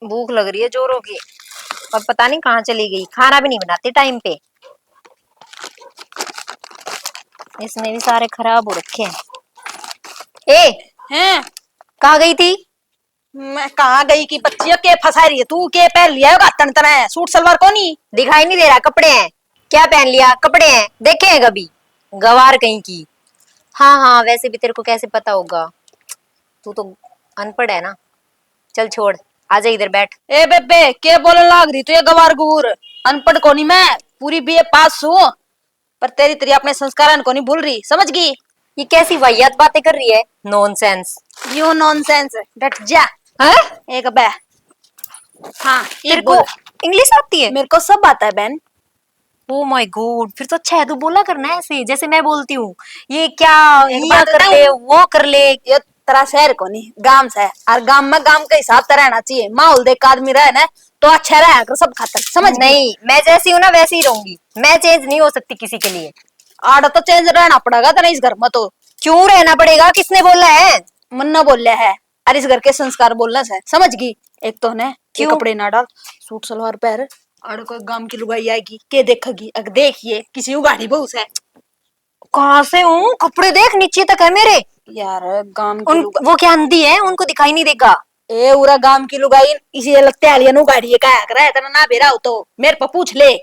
भूख लग रही है जोरों की। और पता नहीं कहाँ चली गई, खाना भी नहीं बनाती टाइम पे। इसमें भी सारे खराब हो रखे हैं। ए हैं? कहाँ गई थी? मैं कहाँ गई की बच्चियों के फंसा रही है तू? के पहन लिया होगा तन तना है सूट सलवार को नहीं दिखाई नहीं दे रहा? कपड़े हैं। क्या पहन लिया? कपड़े हैं, देखे हैं कभी? गवार कहीं की। हाँ हाँ, वैसे भी तेरे को कैसे पता होगा, तू तो अनपढ़ है ना। चल छोड़, आजा इधर बैठ। ए बेबे के बोलने लाग रही तू? ये गवार गुर अनपढ़ को नहीं, मैं पूरी बीए पास हूँ, पर तेरी तेरी अपने संस्कार को नहीं भूल रही, समझ गई? ये कैसी वाहियात बातें कर रही है, नॉनसेंस। यू नॉनसेंस, डट जा। हैं? एक बे हाँ तेरे ठीक को बोल। इंग्लिश आती है? मेरे को सब आता है बहन। ओ माय गॉड, फिर तो अच्छा है, तू बोला करना है ऐसे जैसे मैं बोलती हूँ। ये क्या, एक ये बात कर बताऊं? ले वो कर ले। ये तेरा शहर को नहीं गांव से है, और गांव में गांव के हिसाब से रहना चाहिए। माहौल देख के आदमी रहे ना तो अच्छा रहा कर सब खातर, समझ गई? नहीं, मैं जैसी हूँ ना वैसी ही रहूंगी, मैं चेंज नहीं हो सकती किसी के लिए। आड़ तो चेंज रहना पड़ेगा तेरा इस घर में तो। क्यों रहना पड़ेगा? किसने बोला है? मन्ना बोल है, और इस घर के संस्कार बोलना से, समझ गई? एक तो ने ये क्यों? कपड़े ना डाल, सूट सलवार पहन, और कोई गांव की लुगाई आएगी के देखेगी, अगर देखिए किसी उगाड़ी बहू से। कहाँ से हूँ? कपड़े देख नीचे तक है मेरे। यार गांव की लुगाई, वो क्या अंधी है, उनको दिखाई नहीं देगा? ए उरा गांव की लुगाई इसी लगते आलिया नु गाड़ी है, क्या कर रहा है तेरा ना बेरा हो तो मेरे पे पूछ ले।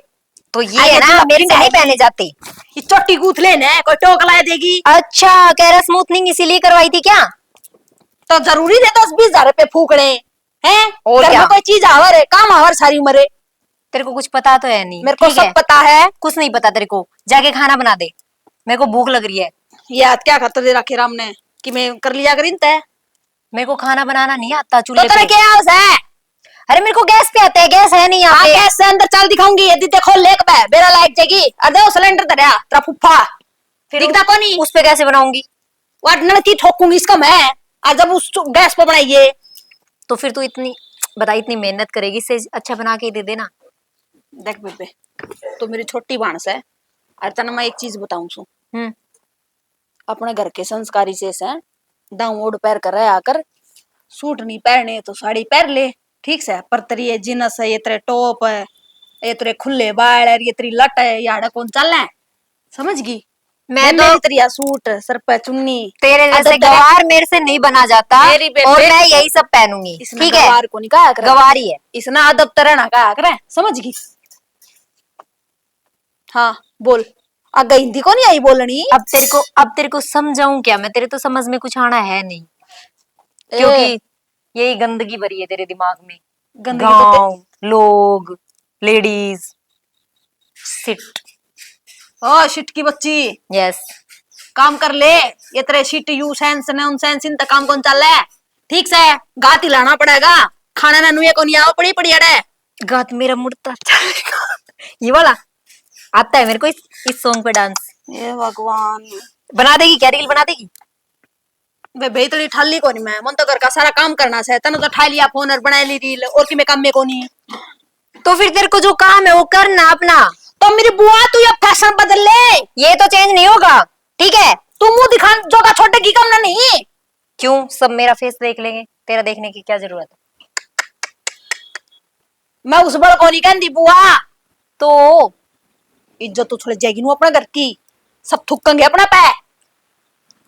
तो ये है ना, मेरे से नहीं पहने जाते। ये चोटी गूथ ले ना, कोई टोक ला देगी। अच्छा, कह रहा स्मूथनिंग इसीलिए करवाई थी क्या? तो जरूरी है 10-20 हजार रुपए फूकने हैं? और घर क्या? में कोई चीज आवर है, काम आवर सारी उम्र। तेरे को कुछ पता तो है नहीं, मेरे को ठीक सब है? पता है। कुछ नहीं पता तेरे को, जाके खाना बना दे, मेरे को भूख लग रही है। याद क्या खातर दे रखे राम ने कि मैं कर लिया करीन तय। मेरे को खाना बनाना नहीं आता तो चूल्हे तेरा पे। क्या हाउस है? अरे मेरे को गैस पे आता है, गैस है नहीं यहाँ हाँ पे। गैस से अंदर चल दिखाऊंगी, यदि देखो लेक बे बेरा लायक जाएगी। अरे सिलेंडर धरया तेरा फुफ्फा फिर दिखता को नहीं? उस पे कैसे बनाऊंगी? वाट नड़की ठोकूंगी इसका मैं, आज जब उस गैस पे बनाइए। तो फिर तू इतनी बता, इतनी मेहनत करेगी, इससे अच्छा बना के ही दे देना। देख बेबे, तो मेरी छोटी भाणस है, और तना मैं एक चीज बताऊं सु, हम्म। अपने घर के संस्कारी से दाऊ ओढ़ पैर कर रहा आकर, सूट नहीं पहने तो साड़ी पहन ले, ठीक से? पर तेरी ये जीनस है, ये तेरे टॉप है, ये तेरे खुले बाल है, ये तेरी लट है, याड़ा कौन चल है, समझ गई? मैं तो मेरी तेरी या सूट सर पे चुन्नी, तेरे जैसे अदब गवार मेरे से नहीं बना जाता, मेरी बेबे और मैं यही सब पहनूंगी, इसने ठीक है? गवार को नहीं कहा कर, गवारी है। इसने अदब तरह कहा कर, समझ गई? हाँ बोल, आगे हिंदी को नहीं आई बोलनी? अब तेरे को समझाऊं क्या मैं? तेरे तो समझ में कुछ आना है नहीं, क्योंकि यही गंदगी भरी है तेरे दिमाग में। गंदगी तो गांव, लोग, लेडीज, सिट। ओ शिट की बच्ची, यस। काम कर ले। ये तेरे शिट यू सेंस ने उन सेंस इन तक काम कौन चल रहा है, ठीक से? गाती लाना पड़ेगा, खाना ना नुए को नहीं आओ पड़ी पड़ी अड़े। गात मेरा मुड़ता ये वाला आता है मेरे को, इस सॉन्ग पे डांस। ये भगवान, बना देगी क्या? रील बना देगी? वे भाई तो ठाली को नहीं, मैं मन तो घर का सारा काम करना है, तने तो ठा लिया फोन और बना ली रील, और कि मैं काम में को नहीं। तो फिर तेरे को जो काम है वो करना अपना। तो मेरी बुआ तू ये फैशन बदल ले, ये तो चेंज नहीं होगा, ठीक है? तू मुंह दिखा जोगा छोटे की कम ना नहीं। क्यों, सब मेरा फेस देख लेंगे, तेरा देखने की क्या जरूरत है? मैं उस बड़ को नहीं कहती बुआ, तो इज्जत तो छोड़ जाएगी नू अपने घर की, सब थुकेंगे अपना पे।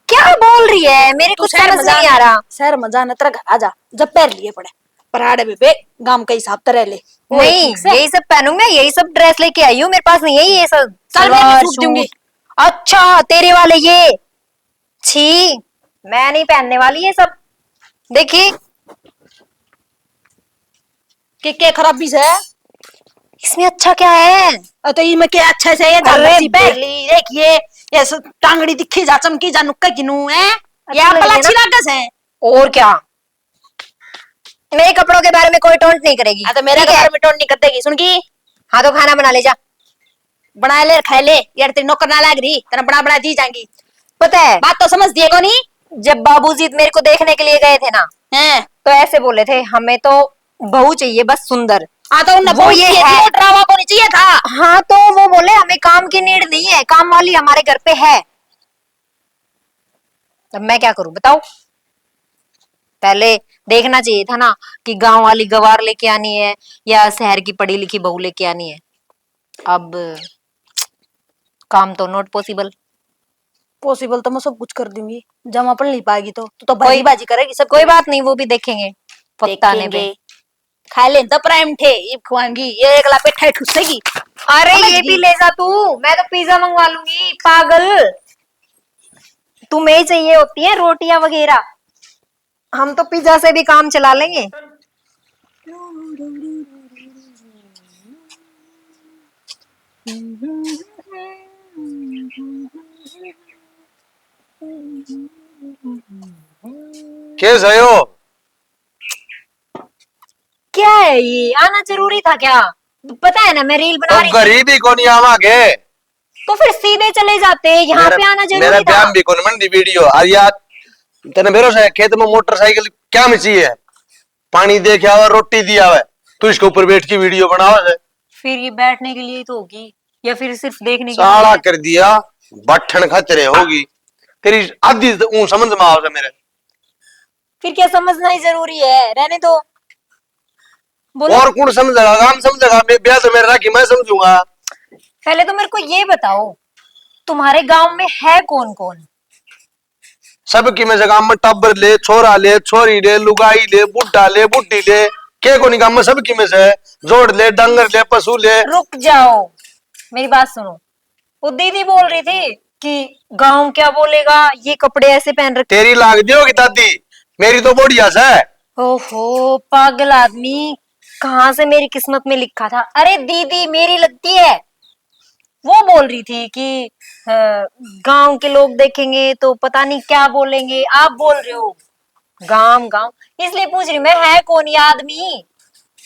क्या बोल रही है? मेरे कुछ समझ नहीं आ रहा। शहर में जाना तेरा घर आजा, जब पैर लिए पड़े पराड़े बेबे, गांव का हिसाब तरह ले। नहीं, यही सब पहनूं मैं, यही सब ड्रेस लेके आई हूँ, मेरे पास नहीं है ये सब। चल मैं सलवार सूट दूंगी। सूट। अच्छा, तेरे वाले ये? छी, मैं नहीं पहनने वाली ये सब। देखी, के खराबी से? इसमें अच्छा क्या है? तो इसमें क्या अच्छा से? ये अरे सी पैर ली देखिए, ये टांगड़ी दिखी जा चमकी जा नुक्का किनू है, ये अच्छी लग आपला रही है अच्छी ना? लागस है। और क्या, मेरे कपड़ों के बारे में कोई टोंट नहीं करेगी, तो मेरे ठीक है? घर में टोन नहीं कर देगी, सुन की? हाँ तो खाना बना ले जा। बना ले खाए ले, यार तेरी नौकर ना लाग रही, तेरा बना बना दी जाएंगी। पता है, बात तो समझ दिए को नहीं? जब बाबूजी मेरे को देखने के लिए गए थे ना, हैं? तो ऐसे बोले थे, हमें तो बहू चाहिए बस सुंदर। तो उन्हें वो ये है, ड्रामा को नहीं चाहिए था। हाँ तो वो बोले हमें काम की नीड नहीं है, काम वाली हमारे घर पे है। अब मैं क्या करूं बताओ? पहले देखना चाहिए था ना कि गांव वाली गवार लेके आनी है या शहर की पढ़ी लिखी बहू लेके आनी है। अब काम तो नॉट पॉसिबल। पॉसिबल तो मैं सब कुछ कर दूंगी, जमा पढ़ नहीं पाएगी तो कोई बाजी करेगी सब। कोई बात नहीं, वो भी देखेंगे वक्त आने पे। देखेंगे। खा ले तो प्राइम थे, ये खुआएंगी, ये एक लापे ठे ठुसेगी। अरे समझ ये गई। भी ले जा तू, मैं तो पिज्जा मंगवा लूंगी पागल। तुम्हें ही चाहिए होती है रोटियां वगैरह, हम तो पिज्जा से भी काम चला लेंगे। कैसे है हो? क्या है ये, आना जरूरी था क्या? पता है ना मैं रील बना तो रही थी। गरीबी को नहीं आवागे। तो फिर सीधे चले जाते, यहाँ पे आना मेरा जरूरी था। ब्याम भी कौन मंडी वीडियो आज यार तेने भरोसा है खेत में मोटरसाइकिल क्या में चाहिए? पानी दे के आवा, रोटी दिया हुआ तू इसके ऊपर बैठ की वीडियो बनावा है। फिर ये बैठने के लिए ही तो होगी या फिर सिर्फ देखने के साला लिए? कर दिया बट्ठन खचरे होगी तेरी आधी ऊं समझ में आओ मेरे। फिर क्या समझना ही जरूरी है, रहने दो। बोलो और कौन समझेगा? काम समझेगा? मैं ब्याह तो मेरा राखी मैं समझूंगा। पहले तो मेरे को ये बताओ, तुम्हारे गांव में है कौन कौन? सबकी में से काम में टब्बर ले, छोरा ले, छोरी ले, लुगाई ले, बुढ़ा ले, बुढ़ी ले, के को नहीं काम में सबकी में से जोड़ ले, डंगर ले, पशु ले। रुक जाओ, मेरी बात सुनो। वो दीदी बोल रही थी कि गांव क्या बोलेगा, ये कपड़े ऐसे पहन रखे। तेरी लाग दी होगी दादी, मेरी तो बढ़िया से। ओहो पागल आदमी, कहाँ से मेरी किस्मत में लिखा था। अरे दीदी मेरी लगती है, वो बोल रही थी कि गांव के लोग देखेंगे तो पता नहीं क्या बोलेंगे। आप बोल रहे हो गांव गांव, इसलिए पूछ रही मैं, है कौन ये आदमी?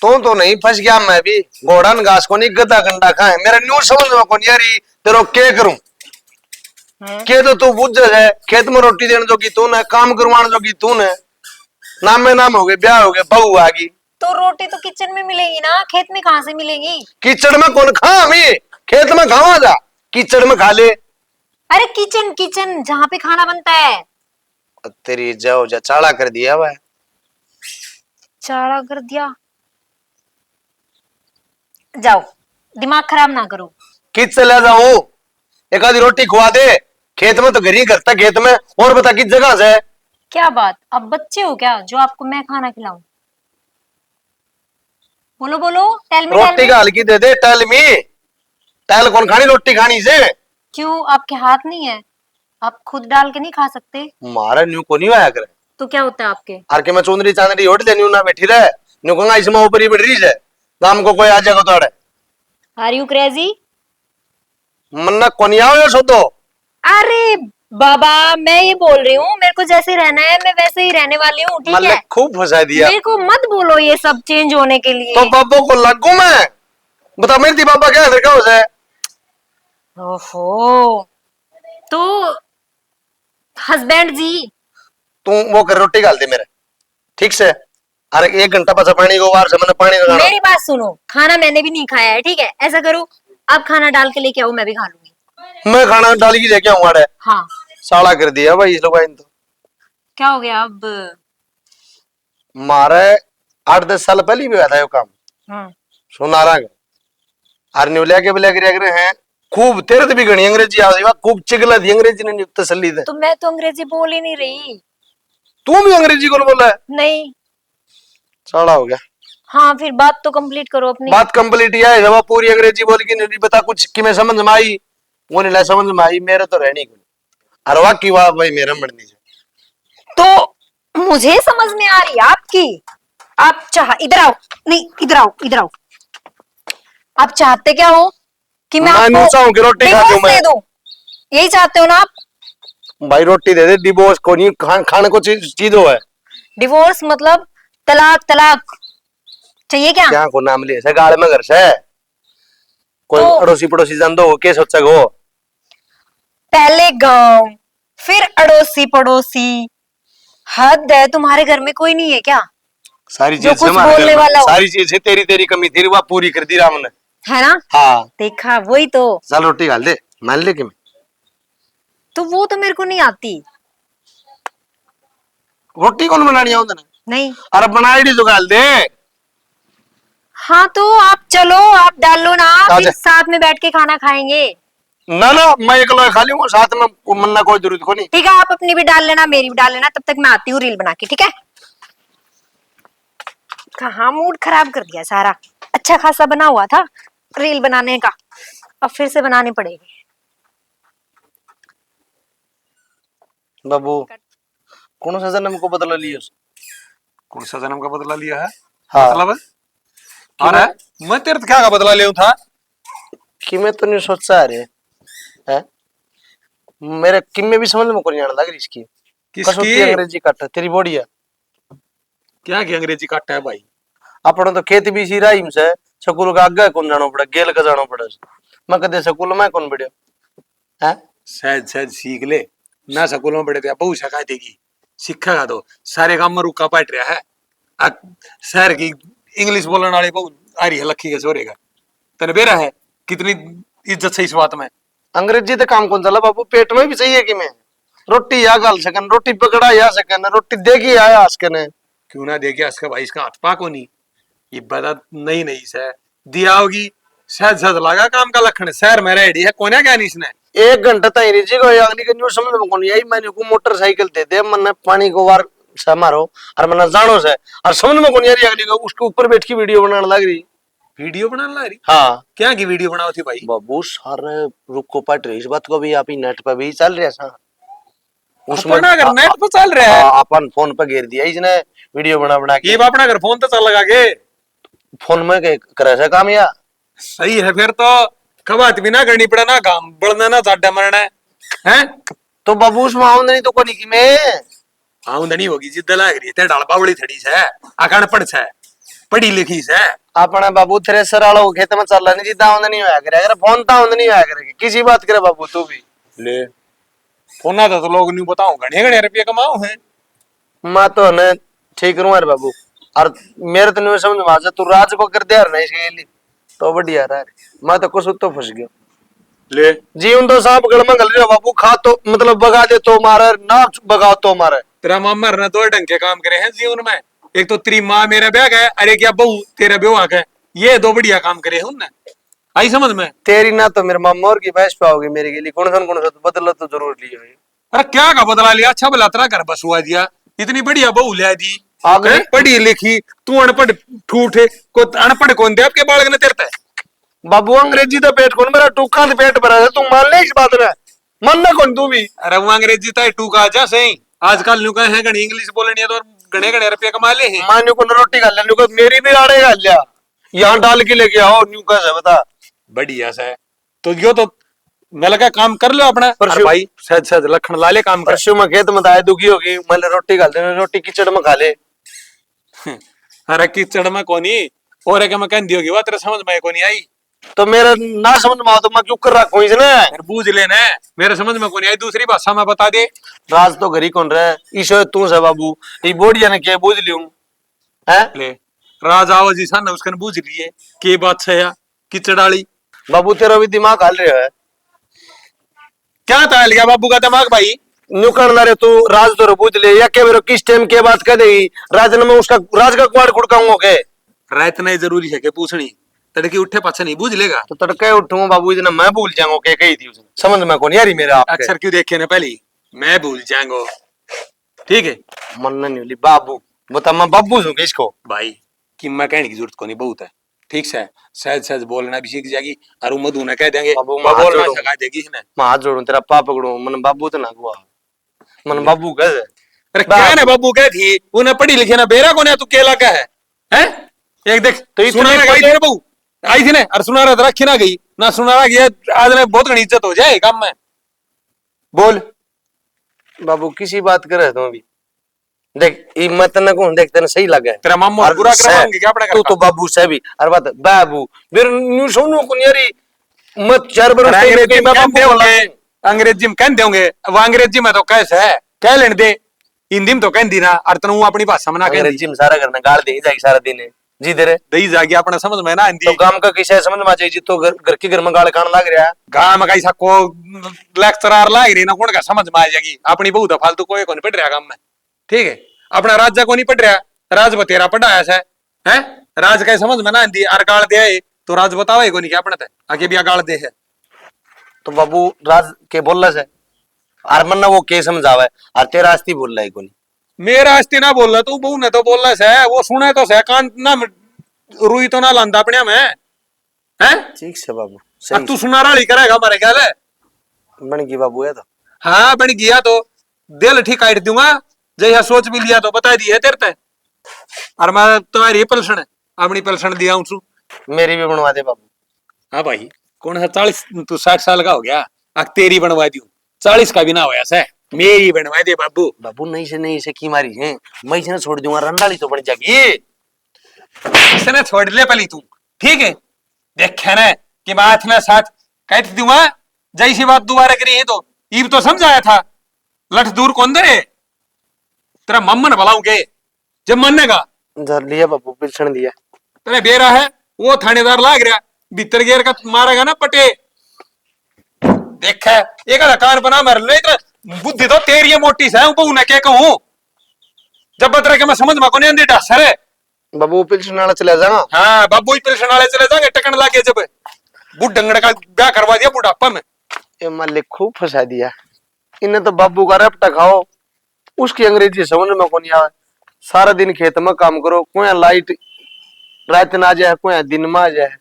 तो नहीं फंस गया मैं भी। घोड़ा न घास को नहीं गधा गंडा खाए मेरा न्यू समझ में कौन यारी तेरो के करूं के तो तू बुझ है खेत में रोटी देने जोगी तू ने, काम करवाने जोगी तू ने, नाम में नाम हो गए, ब्याह हो गए, बहू आ गई। तो रोटी तो किचन में मिलेगी ना, खेत में कहाँ से मिलेगी? कीचड़ में कौन खा हमें, खेत में खावा जा, कीचड़ में खा ले। अरे किचन किचन जहाँ पे खाना बनता है। तेरी जाओ जा चाड़ा कर दिया वह। चारा कर दिया? जाओ, दिमाग खराब ना करो। किस चला जाऊं, एक आधी रोटी खुआ दे। खेत में तो घर ही करता खेत में, और बता किस जगह से? क्या बात, अब बच्चे हो क्या जो आपको मैं खाना खिलाऊं? बोलो बोलो, टेल मी रोटी का हल्की दे दे, टहल मी टहल कौन खानी रोटी खानी से? क्यों, आपके हाथ नहीं है? आप खुद डाल के नहीं खा सकते? मारा न्यू को नहीं आया करे तो क्या होता है आपके? आर के मैं चुंदरी चांदरी ओढ़ ले न्यू ना बैठी रहे न्यू कहूंगा इसमें ऊपर ही बैठ रही है गाम को कोई आ जाएगा तो अड़े आर यू क्रेजी? मन्ना कोनी आओ ये सो तो। अरे बाबा मैं ये बोल रही हूँ, मेरे को जैसे रहना है मैं वैसे ही रहने वाली हूँ, ठीक मतलब है? खूब फंसा दिया। मेरे को मत बोलो ये सब चेंज होने के लिए। तो बाबू को लगू मैं बता मेरी थी बाबा क्या है हो जाए। ओहो, तो हस्बैंड जी। तू वो कर रोटी डाल दे मेरे ठीक से। अरे 1 घंटा बचा पानी को बाहर से मैंने पानी का मेरी बात सुनो, खाना मैंने भी नहीं खाया है, ठीक है? ऐसा करो, आप खाना डाल के लेके आओ, मैं भी खा लूंगी। मैं खाना डाल के लेके आऊंगा अरे हाँ। साला कर दिया भाई इस लोग तो। क्या हो गया अब? मारे 8-10 साल पहले भी हुआ था ये काम हाँ। सुनारा आर न्यू लेके रहे हैं खूब तेरे तो भी घनी अंग्रेजी आ रही खूब चिगला थी अंग्रेजी ने तसल्ली दे। तो मैं तो अंग्रेजी बोल ही नहीं रही। तू भी अंग्रेजी को बोला है? नहीं। साला हो गया। हाँ फिर बात तो कंप्लीट करो अपनी। बात कंप्लीट ही है जब पूरी अंग्रेजी बोल के नहीं बता कुछ कि मैं समझ में आई वो नहीं ला समझ में आई मेरे तो रहनी अरे वाह की वाह भाई मेरा मरनी तो मुझे समझ में आ रही है आपकी। आप चाह इधर आओ, नहीं इधर आओ, इधर आओ। आप चाहते क्या हो कि मैं नहीं आपको चाहूं कि रोटी खा डिवोर्स दूं मैं। दे दूं? यही चाहते हो ना आप? भाई रोटी दे दे डिवोर्स को नहीं खाने को चीज हो है। डिवोर्स मतलब तलाक? तलाक चाहिए क्या? क्या को नाम ले गाड़ में घर से कोई तो अड़ोसी पड़ोसी जान दो के सोचा गो पहले गांव फिर अड़ोसी पड़ोसी, हद है। तुम्हारे घर में कोई नहीं है क्या सारी जो चीज कुछ बोलने वाला हो? सारी चीज से तेरी तेरी कमी थी वह पूरी कर दी राम ने। है ना? हाँ देखा, वही तो। चल रोटी डाल दे मान ले कि मैं तो वो तो मेरे को नहीं आती। रोटी कौन बनानी है नहीं। अरे बना आईडी तो गाल दे। हाँ तो आप चलो, आप डाल लो ना, अच्छा। फिर साथ में बैठ के खाना खाएंगे। ना ना मैं अकेला खा लूंगा, साथ में मन्ना कोई जरूरत को नहीं। ठीक है, आप अपनी भी डाल लेना, मेरी भी डाल लेना, तब तक मैं आती हूँ रील बना के, ठीक है। कहाँ मूड खराब कर दिया सारा, अच्छा खासा बना हुआ था रील बनाने का, अब फिर से बनाने पड़ेगी। बाबू कौन सा जन्म को बदला लिया? कौन सा जन्म का बदला लिया है? हाँ। मतलब अरे मैं तेरे क्या का बदला लिया था कि मैं तो नहीं सोचा रे है, मेरे किम में भी समझ में को नहीं आने लग रही इसकी। किसकी? कसौती अंग्रेजी काट तेरी बॉडी है। क्या की अंग्रेजी काटा है भाई? अपना तो खेत भी सी राइम से, स्कूल का आगे कौन जाना पड़ा, गेल का जाना पड़ा। मैं कदे स्कूल में कौन बढ़िया है? सहज सहज सीख ले ना, स्कूल में बड़े बहु शिकायत देगी, सीखेगा तो सारे काम में रुका पाट रहा है। शहर की इंग्लिश बोलने वाले बहु आ रही है लक्की के छोरे का, तेने बेरा है कितनी इज्जत से इस बात में। अंग्रेजी तो काम कौन चला बाबू, पेट में भी चाहिए कि मैं रोटी या गाल सकन, रोटी पकड़ा या सकन, रोटी देगी आया आसकन। क्यों ना देखे इसका भाई, इसका हाथ पाको नहीं, ये बता नहीं नहीं से दिया होगी, सहज सहज लगा काम का लखन, शहर में रेडी है कोने क्या नहीं इसने। 1 घंटा तक रिजी को अगली के न्यू समझ में कौन आई, मैंने को मोटरसाइकिल दे दे, मन पानी को वार से मारो और मन जानो से, और समझ में कौन यार अगली को उसके ऊपर बैठ के वीडियो बनाने लग रही। वीडियो बनाने लग रही? हाँ क्या की वीडियो बनाओ थी भाई? बाबू सारे रुको पट रही, इस बात को भी आप ही नेट पर भी चल रहा है उसमें, अपना अगर नेट पर चल रहा है अपन फोन पर घेर दिया इसने वीडियो बना बना के। ये अपना अगर फोन तो चल लगा के फोन में करे से काम या सही है, फिर तो कबात भी ना करनी पड़े ना, काम बढ़ना ना जाडा मरना है। तो बाबू उसमें आमदनी तो कोनी की मैं आमदनी होगी जिद्द लग रही है, डाल बावड़ी थड़ी से अकड़ पड़ से पढ़ी लिखी से। अपने बाबू थ्रेसर वाला वो खेत में चल रहा नहीं, जितना आमदनी होया करे, अगर फोन तो आमदनी होया करे, किसी बात करे बाबू तू भी ले फोन आता तो लोग नहीं बताओ घने घने रुपये कमाओ है। मैं तो है ठीक रहूं यार बाबू, और मेरे तो नहीं समझ में आ, तू राज को कर दे यार ना इसके लिए तो बढ़िया रहा, मैं तो कुछ तो फंस गया। ले जीवन तो सांप गड़ में गल रहा बाबू, खा तो मतलब बगा दे तो मारे ना, बगा तो मारे। तेरा मामा ने दो ढंग के काम करे हैं जीवन में, एक तो तेरी माँ मेरा ब्याह है, अरे क्या बहू तेरा ब्याह है, ये दो बढ़िया काम करे हैं उनने, आई समझ में। तेरी ना तो मेरे मामा और की बहस पाओगी मेरे के लिए, कौन सा तो बदला तो जरूर लियो। अरे क्या का बदला लिया, अच्छा भला तेरा घर बसुआ दिया, इतनी बढ़िया बहू ले दी, आगे? हैं? पढ़ी लिखी, तू अनपढ़ ठूठे को अनपढ़ कौन दे आपके बालक ने तेरते। बाबू अंग्रेजी तो पेट कौन, मेरा टूका तो पेट भरा है, तू मान ले इस बात में, मानना कौन तू भी। अरे वो अंग्रेजी तो टू का जा सही, आजकल न्यू कहे हैं घनी इंग्लिश बोलनी है तो घने घने रुपये कमा ले हैं। मान्यू को रोटी खा लिया, मेरी भी आड़े खा लिया, यहाँ डाल के लेके आओ न्यू कैसे बता। बढ़िया से तो यो तो मैं लगा काम कर लो अपना, परसों- भाई सहज सहज लखन लाले काम कर। परसों में खेत में दाए दुखी होगी, मैंने रोटी खा ले, रोटी कीचड़ में खा ले। अरे कीचड़ में कोनी और एक मैं कहती होगी, वो तेरे समझ में कोनी आई, तो मेरा ना समझ में आओ तो मैं क्यों कर रखू इसने। फिर बूझ लेना, मेरे समझ में कोनी आई, दूसरी भाषा में बता दे। राज तो घरी कौन रहे, ईशो तू से बाबू, ये बोडिया ने क्या बूझ लियो है। ले राज आवाज जी सन उसकन बूझ लिए के बात है या कीचड़ाली। बाबू तेरा भी दिमाग हाल रहा है, क्या था लिया बाबू का दिमाग भाई। न्यू करना रे तू, राज तो बूझ ले या के मेरे किस टाइम के बात कह देगी, राज ने मैं उसका राज का कुआड़ खुड़काऊंगा के। रात नहीं जरूरी है के पूछनी, तड़के उठे पाछा नहीं बूझ लेगा। तो तड़के उठूंगा बाबू, इतना मैं भूल जाऊंगा के कही थी उसने, समझ में कौन यारी मेरा आपके। अक्षर क्यों देखे ना पहली, मैं भूल जाएंगो ठीक है मन नहीं होली बाबू, बता मैं बाबू हूँ इसको। भाई कि मैं कहने की जरूरत को नहीं, बहुत है ठीक से, सहज सहज बोलना भी सीख जाएगी, और मधु ने कह देंगे बाबू, वो मैं हाथ बोलना जोड़ूं। सिखा देगी इसने। मैं हाथ जोड़ू तेरा पाप पकड़ू, मन बाबू तो ना हुआ, मन बाबू कह अरे क्या ना बाबू कह थी, उन्हें पढ़ी लिखी ना बेरा को तू केला का है एक देख तो इतने सुना गई पढ़े- थी बहू आई थी ना, और सुना रहा रखी ना गई ना, सुना रहा गया आज में बहुत घनी इज्जत हो जाए काम में। बोल बाबू किसी बात करे तो अभी देख, ये मत न कहूं, देख तेने सही लगे तेरा मामू और बुरा सह- करवाएंगे क्या अपना तू तो बाबू से भी, अरे बात बाबू फिर न्यू सुनो को यारी मत 4 बरस के अंग्रेजी मैं में बाबू कहते बोला। होंगे, अंग्रेजी में कहते होंगे, वो अंग्रेजी में तो कैसे है कह लेने दे, हिंदी में तो कहती ना, और तू अपनी भाषा में ना कह अंग्रेजी में सारा करना गाल दे जाएगी सारा दिन जी दे रे, दही जागी अपना समझ में ना हिंदी। तो काम का किसे समझ में आ जाएगी, तो घर के घर में गाल खान लग रहा है। गांव में कैसा को लेक्चरार लाग रही ना, कौन का समझ में आ जाएगी, अपनी बहू तो फालतू कोई को नहीं पढ़ रहा काम में ठीक है, अपना राज्य को नहीं पढ़ रहा, राज बतेरा पढ़ाया है राज का समझ में ना आंदी अर गाल दे आए, तो राज बतावे को नहीं क्या पढ़ता है आगे भी गाल दे है। तो बाबू राज के बोल रहा है और मन वो के समझावे और तेरा आस्ती बोल रहा है कोनी। मेरा अस्ती ना बोल रहा तू बहू ने तो बोल रहा है, वो सुने तो है कान ना रुई तो ना लांदा अपने में है। ठीक से बाबू अब सही तू सुना रही करेगा हमारे ख्याल है। बन गई बाबू है तो हाँ बन गया तो दिल ठीक काट दूंगा, जैसा सोच भी लिया तो बता दी है तेरे ते। और मैं तुम्हारी पलसण अपनी पलसण दिया हूँ। मेरी भी बनवा दे बाबू। हाँ भाई कौन सा 40 तू 60 साल का हो गया, अब तेरी बनवा दी 40 का भी ना होया से, मेरी बनवा दे बाबू। बाबू नहीं से की मारी है मैं इसे छोड़ दूंगा रंडाली तो बन जाएगी। इसने छोड़ ले पली तू ठीक है, देखे ना कि बात में साथ कहती दूंगा, जैसी बात दोबारा करी है तो ईब तो समझाया था लठ दूर कौन दे तेरा मम्मन भलाऊ के जब मानेगा। धर लिया बाबू पिलसण दिया तेरे बेरा है वो थानेदार लाग रहा भीतर गेर का मारेगा ना पटे। देख एक कान बना मर ले बुद्धि तो तेरी है मोटी से बहू ने क्या कहूं जब बतरा के मैं समझ में को नहीं आंदी सर। बाबू पिलसण वाला चले जाना। हाँ बाबू ही पिलसन वाले चले जाएंगे टकन लागे जब बुढ़ का ब्याह करवा दिया बुढ़ापा में। ये मालिक खूब फंसा दिया इन्हें तो बाबू का रपटा खाओ उसकी अंग्रेजी समझ में को नहीं आवे। सारा दिन खेत में काम करो कोई लाइट रात ना आ जाए कोई दिन में आ जाए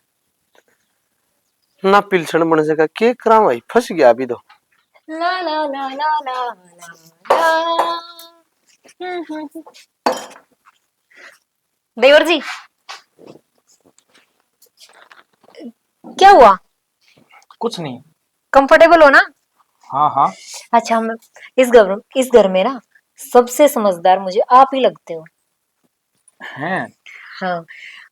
ना पिलसण बन सका के करा भाई फंस गया अभी तो। ला ला ला ला ला ला। देवर जी क्या हुआ? कुछ नहीं। कंफर्टेबल हो ना? हाँ हाँ। अच्छा हम इस घर में ना सबसे समझदार मुझे आप ही लगते हो। हैं। हाँ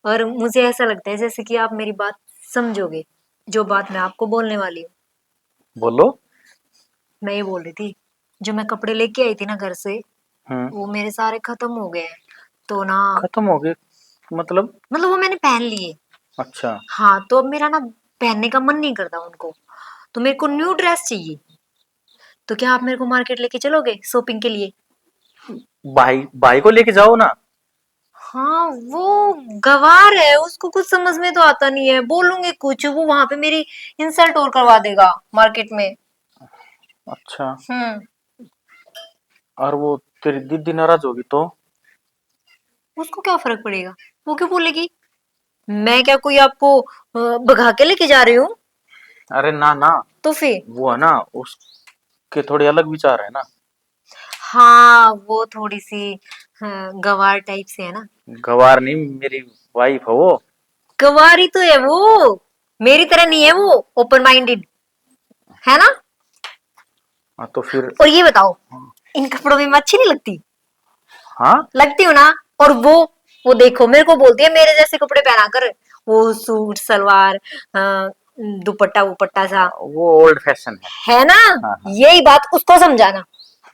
और मुझे ऐसा लगता है जैसे कि आप मेरी बात समझोगे, जो बात मैं आपको बोलने वाली हूँ। बोलो। मैं ये बोल रही थी जो मैं कपड़े लेके आई थी ना घर से वो मेरे सारे खत्म हो गए हैं तो ना खत्म हो गए मतलब? वो मैंने पहन लिए। अच्छा। हाँ तो अब मेरा ना पहनने का मन नहीं करता उनको, तो मेरे को न्यू ड्रेस चाहिए। तो क्या आप मेरे को मार्केट लेके चलोगे शॉपिंग के लिए? भाई को लेके जाओ ना। हाँ वो गवार है, उसको कुछ समझ में तो आता नहीं है, बोलूंगी कुछ वो वहां पे मेरी इंसल्ट और करवा देगा मार्केट में। अच्छा। हम्म। और वो तेरी दीदी नाराज होगी तो? उसको क्या फर्क पड़ेगा, वो क्यों बोलेगी? मैं क्या कोई आपको भगा के लेके जा रही हूँ? अरे ना ना। तो फिर वो है ना उसके थोड़े अलग विचार है ना। हाँ वो थोड़ी सी गवार टाइप से है ना। गवार नहीं मेरी वाइफ है वो। गवारी तो है वो, मेरी तरह नहीं है वो, ओपन माइंडेड है ना। हाँ तो फिर। और ये बताओ इन कपड़ों में मैं अच्छी नहीं लगती? हाँ लगती हूँ ना। और वो देखो मेरे को बोलती है मेरे जैसे कपड़े पहना कर, वो सूट सलवार दुपट्टा वुपट्टा सा वो ओल्ड फैशन है। है ना। हाँ हाँ। यही बात उसको समझाना।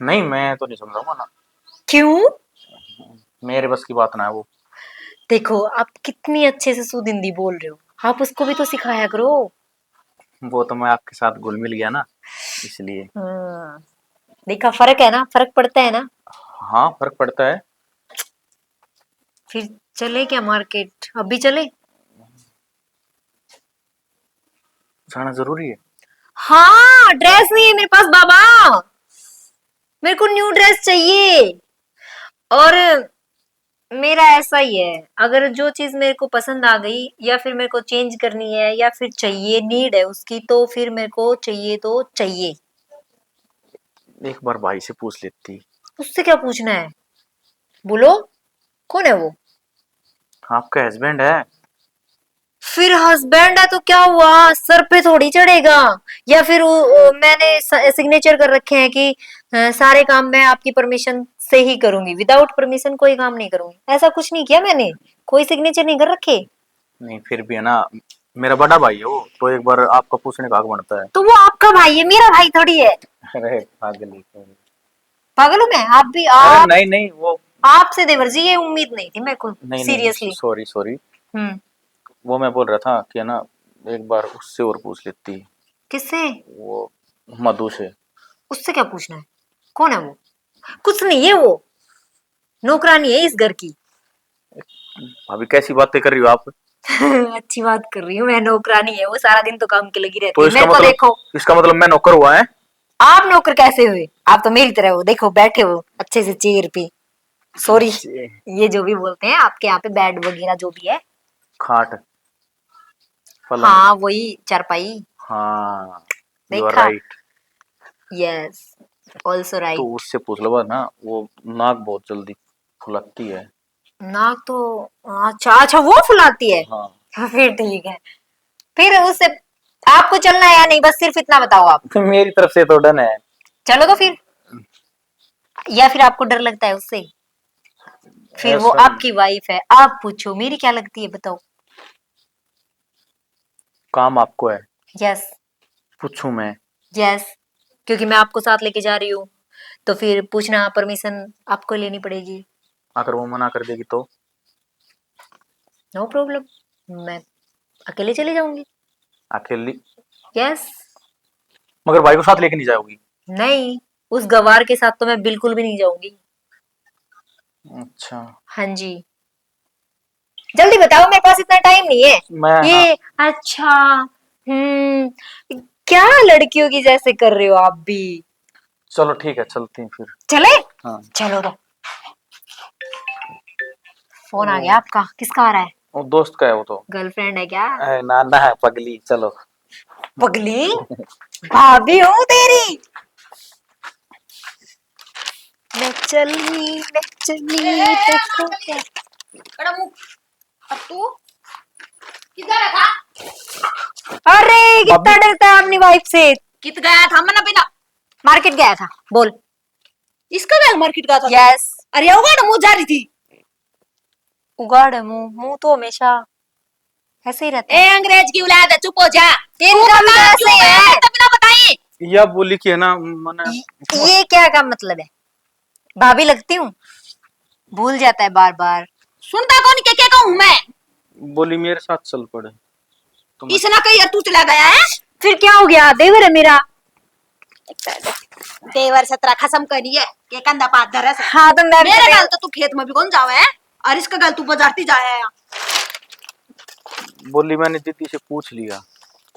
नहीं मैं तो नहीं समझाऊंगा ना। क्यों? मेरे बस की बात ना है वो। देखो आप कितनी अच्छे से शुद्ध हिंदी बोल रहे हो, आप उसको भी तो सिखाया करो। वो तो मैं आपके साथ घुल मिल गया ना इसलिए। देखा फर्क है ना, फर्क पड़ता है ना। हाँ फर्क पड़ता है। फिर चले क्या मार्केट, अभी चले? जाना जरूरी है। हाँ ड्रेस नहीं है मेरे पास बाबा, मेरे को न्यू ड्रेस चाहिए। और मेरा ऐसा ही है, अगर जो चीज मेरे को पसंद आ गई या फिर मेरे को चेंज करनी है या फिर चाहिए नीड है उसकी, तो फिर मेरे को चाहिए तो चाहिए। एक बार भाई से पूछ लेती। उससे क्या पूछना है, बोलो कौन है वो? आपका हस्बैंड है। फिर हस्बैंड है तो क्या हुआ, सर पे थोड़ी चढ़ेगा। या फिर मैंने सिग्नेचर कर रखे हैं कि सारे काम मैं आपकी परमिशन से ही करूंगी, विदाउट परमिशन कोई काम नहीं करूंगी, ऐसा कुछ नहीं किया मैंने, कोई सिग्नेचर नहीं कर रखे। नहीं फिर भी है ना मेरा बड़ा भाई है वो, तो एक बार आपका पूछने का हक बनता है। तो वो आपका भाई है, मेरा भाई थोड़ी है। अरे पागल है। पागल हूँ मैं? आप भी अरे नहीं नहीं वो आपसे देवर जी ये उम्मीद नहीं थी मेरे को, नहीं सीरियसली। Sorry sorry. हम्म। वो मैं बोल रहा था कि है ना एक बार उससे और पूछ लेती। किससे? वो मधु से। उससे क्या पूछना है, कौन है वो? कुछ नहीं है वो, नौकरानी है इस घर की। भाभी कैसी बातें कर रही हो आप? अच्छी बात कर रही हूँ, मैं नौकरानी है, वो सारा दिन तो काम के लगी रहती तो है। इसका मेरे को मतलब देखो, इसका मतलब मैं नौकर हुआ है? आप नौकर कैसे हुए? आप तो मेरी तरह हो, देखो बैठे हो अच्छे से चेयर पे। सॉरी, ये जो भी बोलते हैं आपके यहाँ पे बेड वगैरह जो भी है। खाट, पलंग। हाँ वही चारपाई। हाँ, यू आर देखा? राइट। यस, ऑल्सो तो राइट। उससे पूछ लो बस ना, वो नाक बहुत जल्दी फुलकती है। नाक तो, अच्छा अच्छा वो फुलाती है। हाँ। फिर ठीक है। फिर उससे आपको चलना है या नहीं, बस सिर्फ इतना बताओ आप। तो मेरी तरफ से तो डन है। चलो तो फिर, या फिर आपको डर लगता है उससे? फिर वो ऐसा आपकी वाइफ है, आप पूछो मेरी क्या लगती है, बताओ। काम आपको है, यस पूछूं मैं? यस, क्योंकि मैं आपको साथ लेके जा रही हूँ, तो फिर पूछना परमिशन आपको लेनी पड़ेगी। अगर वो मना कर देगी तो? नो प्रॉब्लम, मैं अकेले चली जाऊंगी। अकेली? यस। मगर भाई को साथ लेके नहीं जाओगी? नहीं, उस गवार के साथ तो मैं बिल्कुल भी नहीं जाऊंगी। अच्छा। हाँ जी, जल्दी बताओ, मेरे पास इतना टाइम नहीं है। मैं, हाँ, ये अच्छा, क्या लड़कियों की जैसे कर रहे हो आप भी? चलो ठीक है, चलती हैं फिर। चले? हाँ। चलो तो। फोन आ वो गया आपका, किसका आ रहा है? वो दोस्त का है वो तो। गर्लफ्रेंड है क्या? नाना है पगली, चलो। पगली? भाभी हूँ तेरी। मैं चली देखो क्या। कड़ा मुंह। अब तू किधर था? अरे कितना डरता है अपनी वाइफ से। कित गया था मना बिना? मार्केट गया था, बोल। इसका गया मार्केट का था? यस। अरे होगा ना, मुंह जा रही थी। उगाड़ है मुंह, मुंह तो हमेशा ऐसे ही रहता ए है। अंग्रेज की औलाद है, चुप हो जा। इनका भी तो ऐसे ही है। तब ना बताई। या बोली कि है ना मना। ये क्या का मतलब है? भाभी लगती हूँ, भूल जाता है बार बार। सुनता कौन के कहूँ मैं? बोली मेरे साथ चल पड़े तो मैं। इसना कही तू चला गया है? फिर क्या हो गया, देवर है मेरा। देवर से तेरा खसम करी है के कंधा पात धर है। हाँ तो मैं भी मेरे तो गल तो तू खेत में भी कौन जावे है, और इसका गल तू बाजारती जाया है। बोली मैंने दीदी से पूछ लिया।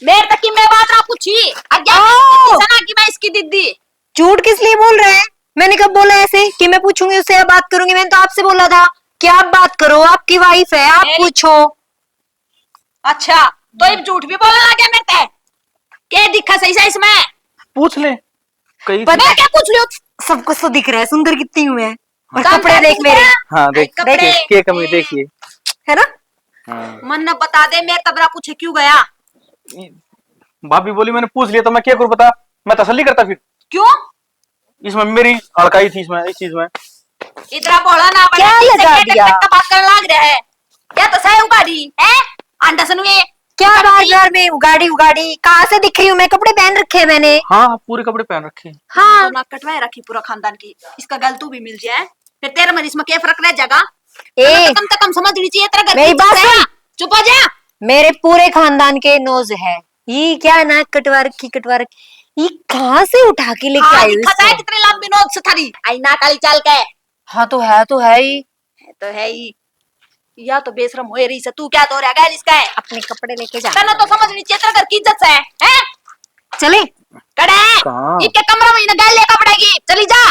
मेरे तक की मैं बात ना पूछी अज्ञा सना की मैं इसकी दीदी। झूठ किस लिए बोल रहे हैं? मैंने कब बोला ऐसे कि मैं पूछूंगी उससे या बात करूंगी? मैंने तो आपसे बोला था कि आप बात करो, आपकी वाइफ है, आप पूछो। अच्छा तो अब झूठ भी बोलने लगे मेरे ते? क्या दिखा सही से इसमें? पूछ ले कहीं पता मैं से। क्या पूछ लियो? सब कुछ तो दिख रहा है, सुंदर कितनी हूँ मैं। और काम कपड़े कर देख तू मेरे, क्या? हाँ देख, कपड़े के कमी देखिए। है ना? हाँ। मन न बता दे, मेरे तबरा पूछे क्यों गया? भाभी बोली मैंने पूछ लिया तो मैं क्या करूं बता? मैं तसल्ली करता फिर। क्यों? इसमें मेरी हड़काई थी, इसमें इस चीज में। इतना बोला ना बड़ा, क्या ठीक से लगा टक दिया? टक बात करने लग रहा है। क्या तो सही उगाड़ी है अंडा सनुए? क्या बाजार में उगाड़ी उगाड़ी कहाँ से दिख रही हूँ मैं? कपड़े पहन रखे हैं मैंने। हाँ पूरे कपड़े पहन रखे हैं। हाँ तो ना कटवाए रखी पूरा खानदान की, इसका गल तू भी मिल जाए फिर तेरे मन इसमें क्या फर्क रह जाएगा? ए, कम से कम समझ लीजिए चाहिए तेरा घर मेरी की बात चीज़ है। सुन। चुप हो जा। मेरे पूरे खानदान के नोज है। ये क्या नाक कटवा रखी, कटवा रखी, ये कहाँ से उठा के लेके हाँ आई हो दिखा है इसको? कितनी लंबी नोक से थारी आई ना काली चाल के। हाँ तो है ही। है तो है ही। या तो बेशरम हो रही से तू क्या तो रहा गैल इसका है? अपने कपड़े लेके जा। तने तो समझ नहीं चाहिए तेरा घर की इज्जत से है? चले। कड़े कहाँ? इनके कमरे में इन्हें गैल लेकर पड़ेगी, चली जा।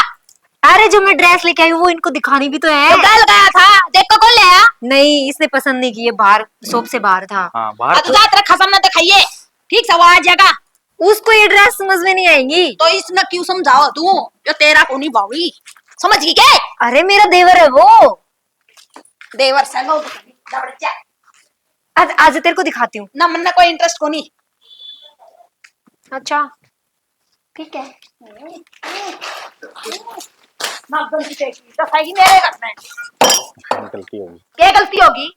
अरे जो मैं ड्रेस लेके आई हूँ वो इनको दिखानी भी तो है। तो गैल गया था, देख को कौन ले आया? नहीं, इसने पसंद नहीं की, ये बाहर शॉप से बाहर था। हाँ बाहर तू जा, तेरा खसम ना दिखाइए, ठीक से वो आ जाएगा। उसको ये ड्रेस समझ में नहीं आएंगी। तो इसमें क्यों समझाओ तू जो तेरा को नहीं बावी, समझ गई क्या? अरे मेरा देवर है वो। देवर संगो आज आज तेरे को दिखाती हूँ। ना, मन में कोई इंटरेस्ट को नहीं। अच्छा ठीक है। ना गलती तेरी दफाई मेरे घर में। गलती होगी। क्या गलती होगी?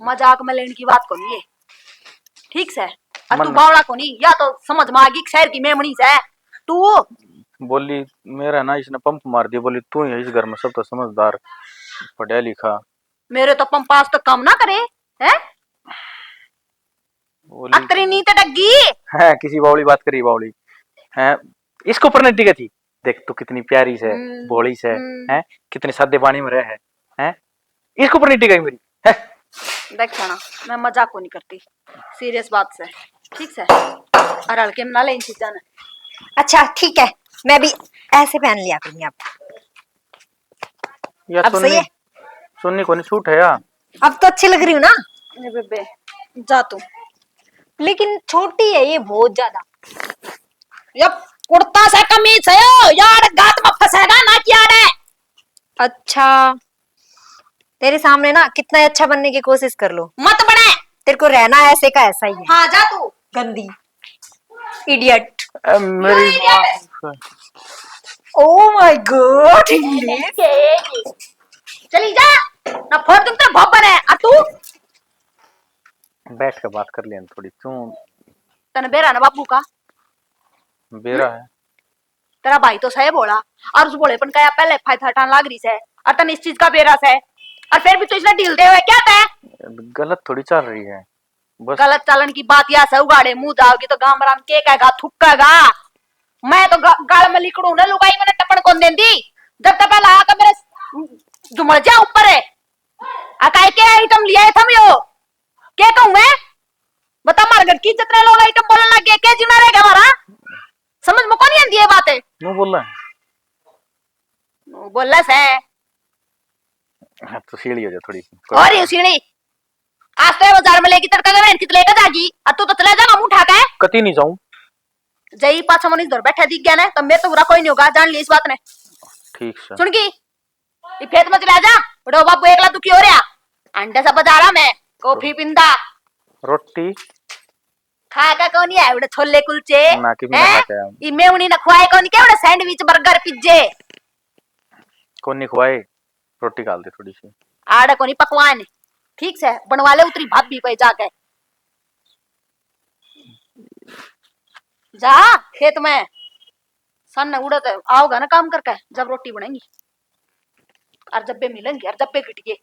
मजाक में लेने की बात को नहीं है, ठीक से? और तू मन- बावड़ा को नहीं, या तो समझ में आ गई शहर की मेमणी से तू। बोली मेरा ना इसने पंप मार दिया, बोली तू ही है इस घर में सब तो समझदार, पढ़ा लिखा। मेरे तो पंपास तो काम ना करे है। बोली अतरी नी तो डग्गी। है किसी बावली बात करी, बावली है इसको पर्सनैलिटी का थी। देख तू कितनी प्यारी से भोली से है, कितने सादे पानी में रहे है इसके ऊपर नहीं टिकाई मेरी है। देख छाना मैं मजाक को नहीं करती, सीरियस बात से, ठीक से, और हल्के में ना ले इन चीजा ने। अच्छा ठीक है, मैं भी ऐसे पहन लिया करूंगी अब। या अब सही है? सुन्नी को नहीं सूट है यार। अब तो अच्छी लग रही हूँ ना? ए बेबे जा तू। लेकिन छोटी है ये बहुत ज्यादा। ये कुर्ता से कमीज है यार, गात में फंसेगा ना क्या रे। अच्छा, तेरे सामने ना कितना अच्छा बनने की कोशिश कर लो, मत बने। तेरे को रहना ऐसे का ऐसा ही है। हाँ जा तू। गंदी इडियट। मेरी माँ। Oh my God. चली जा ना, फोड़ तुम तेरे भोपन है। और तू बैठ के बात कर लिया थोड़ी, तू तने बेरा ना बाबू का, बेरा है। तेरा भाई तो सही बोला, और उस बोलेपन का पहले फायदा हटाने लाग रही से, और तन इस चीज का बेरा से, और फिर भी तू इसने ढील दे हुए क्या था। गलत थोड़ी चल रही है बस। गलत चालन की बात या से उगाड़े मुंह जाओगी तो गांव राम के कहेगा, थुक्केगा। मैं तो गाल में लिकड़ू ना लुगाई, मैंने टपन कौन देंदी। जब तक पहला आकर मेरे जुमड़ जा ऊपर है, अकाई के आइटम लिया है थम यो क्या कहूं मैं, बता मार घर की जितने लोग आइटम बोलने लगे क्या जीना रहेगा हमारा। समझ में कौन आती है बातें। नो बोल रहा है। बोलला से हाँ, तो सीढ़ी हो जा थोड़ी सी। और ये सीढ़ी आज तो बाजार में लेके तड़का गए कितने लेकर जागी, अब तू तो चला जाएगा मुंह उठा के। कती नहीं जाऊं। जई पांच मनीष इधर बैठा दिख गया ना, तो मेरे तो बुरा कोई नहीं होगा, जान ली इस बात ने। ठीक से। सुन की ये खेत में चला जा, बड़ो बाबू एकला दुखी हो रहा, अंडा सा बजा रहा मैं, कॉफी पिंदा रोटी खाएगा कौन है बड़े छोले कुलचे ना कि मैं खाता है। ई मैं उन्हीं ना खुआए कौन क्या बड़े सैंडविच बर्गर पिज्जे कौन नहीं खुआए, रोटी डाल दे थोड़ी सी। आड़ा कोनी पकवान ठीक से बनवा ले, उतरी भाभी पे जाके जा खेत में सन उड़त आओगा ना काम करके, जब रोटी बनेगी और जब पे मिलेंगे और जब पे घिटिए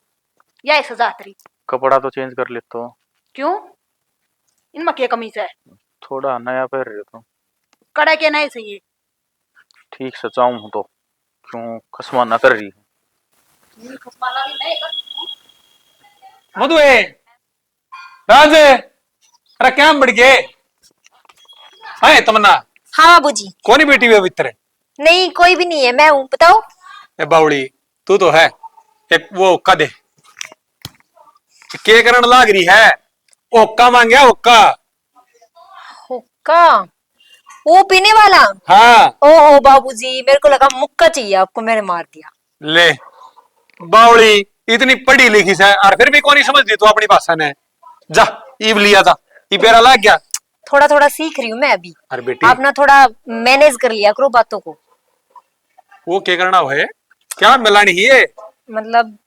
या सजा तरी। कपड़ा तो चेंज कर ले तो। क्यों इनमें क्या कमीज है, थोड़ा नया पहन रहे तो। कड़ा के नहीं सही है। ठीक से चाहूं हूं तो क्यों खसमा ना कर रही है। मधु है राज, अरे क्या बढ़ गए है तमन्ना। हाँ बाबूजी। कौन ही बेटी हुई अवित्र। नहीं कोई भी नहीं है, मैं हूँ, बताओ। ए बावड़ी तू तो है एक वो कदे के करण लाग रही है, ओक्का मांगया ओक्का। हुक्का, वो पीने वाला। हाँ ओहो बाबूजी, मेरे को लगा मुक्का चाहिए आपको, मैंने मार दिया। ले बावड़ी इतनी पढ़ी लिखी है और फिर भी कौन ही समझती तू अपनी भाषा ने। जा ईब लिया था ये पेरा लाग गया। थोड़ा थोड़ा सीख रही हूँ मैं अभी। अरे बेटी आप ना थोड़ा मैनेज कर लिया करो बातों को। वो क्या करना है, क्या मिलानी ही है। मतलब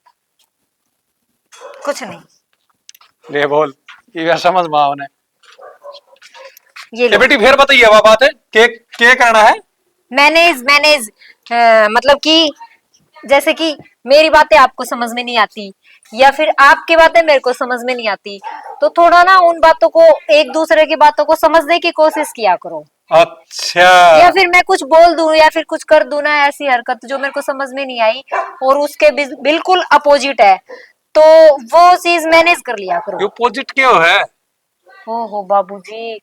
कुछ नहीं। ले बोल ये समझ माओ ने। ये ए लो। बेटी फिर बताइए वह बात है के करना है। मैनेज मैनेज मतलब कि जैसे कि मेरी बातें आपको समझ में नहीं आती या फिर आपकी बातें मेरे को समझ में नहीं आती, तो थोड़ा ना उन बातों को, एक दूसरे की बातों को समझने की कोशिश किया करो। अच्छा या फिर मैं कुछ बोल दूं या फिर कुछ कर दूं ना ऐसी हरकत जो मेरे को समझ में नहीं आई और उसके बिल्कुल अपोजिट है, तो वो चीज मैनेज कर लिया करो। ये पोजिट क्यों है। ओहो बाबूजी,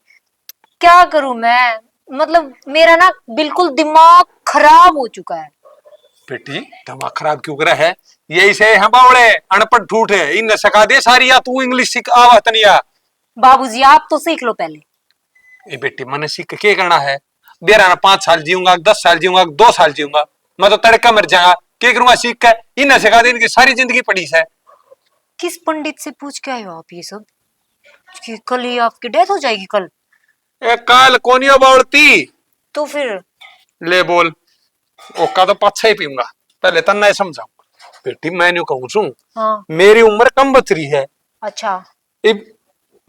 क्या करूं मैं, मतलब मेरा ना बिल्कुल दिमाग खराब हो चुका है। बेटी दिमाग खराब क्यों कर है, यही से हम बावड़े अनपढ़ ठूठ है इन सका दे सारी, या तू इंग्लिश सीख आवा तनिया। बाबूजी आप तो सीख लो पहले। ए बेटी मैंने सीख के करना है, बेरा ना 5 साल जीऊंगा 10 साल जीऊंगा 2 साल जीऊंगा, मैं तो तड़का मर जाऊंगा, क्या करूंगा सीख के। इन सिखा दे इनकी सारी जिंदगी पड़ी है। किस पंडित से पूछ के आए हो आप ये सब कि कल ही आपकी डेथ हो जाएगी कल? ए काल कोनियो बावड़ती। तो फिर ले बोल ओका तो पाछा ही पीऊंगा, पहले तन्ना समझाऊ। बेटी मैं न्यू कहूं छू, हाँ। मेरी उम्र कम बचरी है। अच्छा।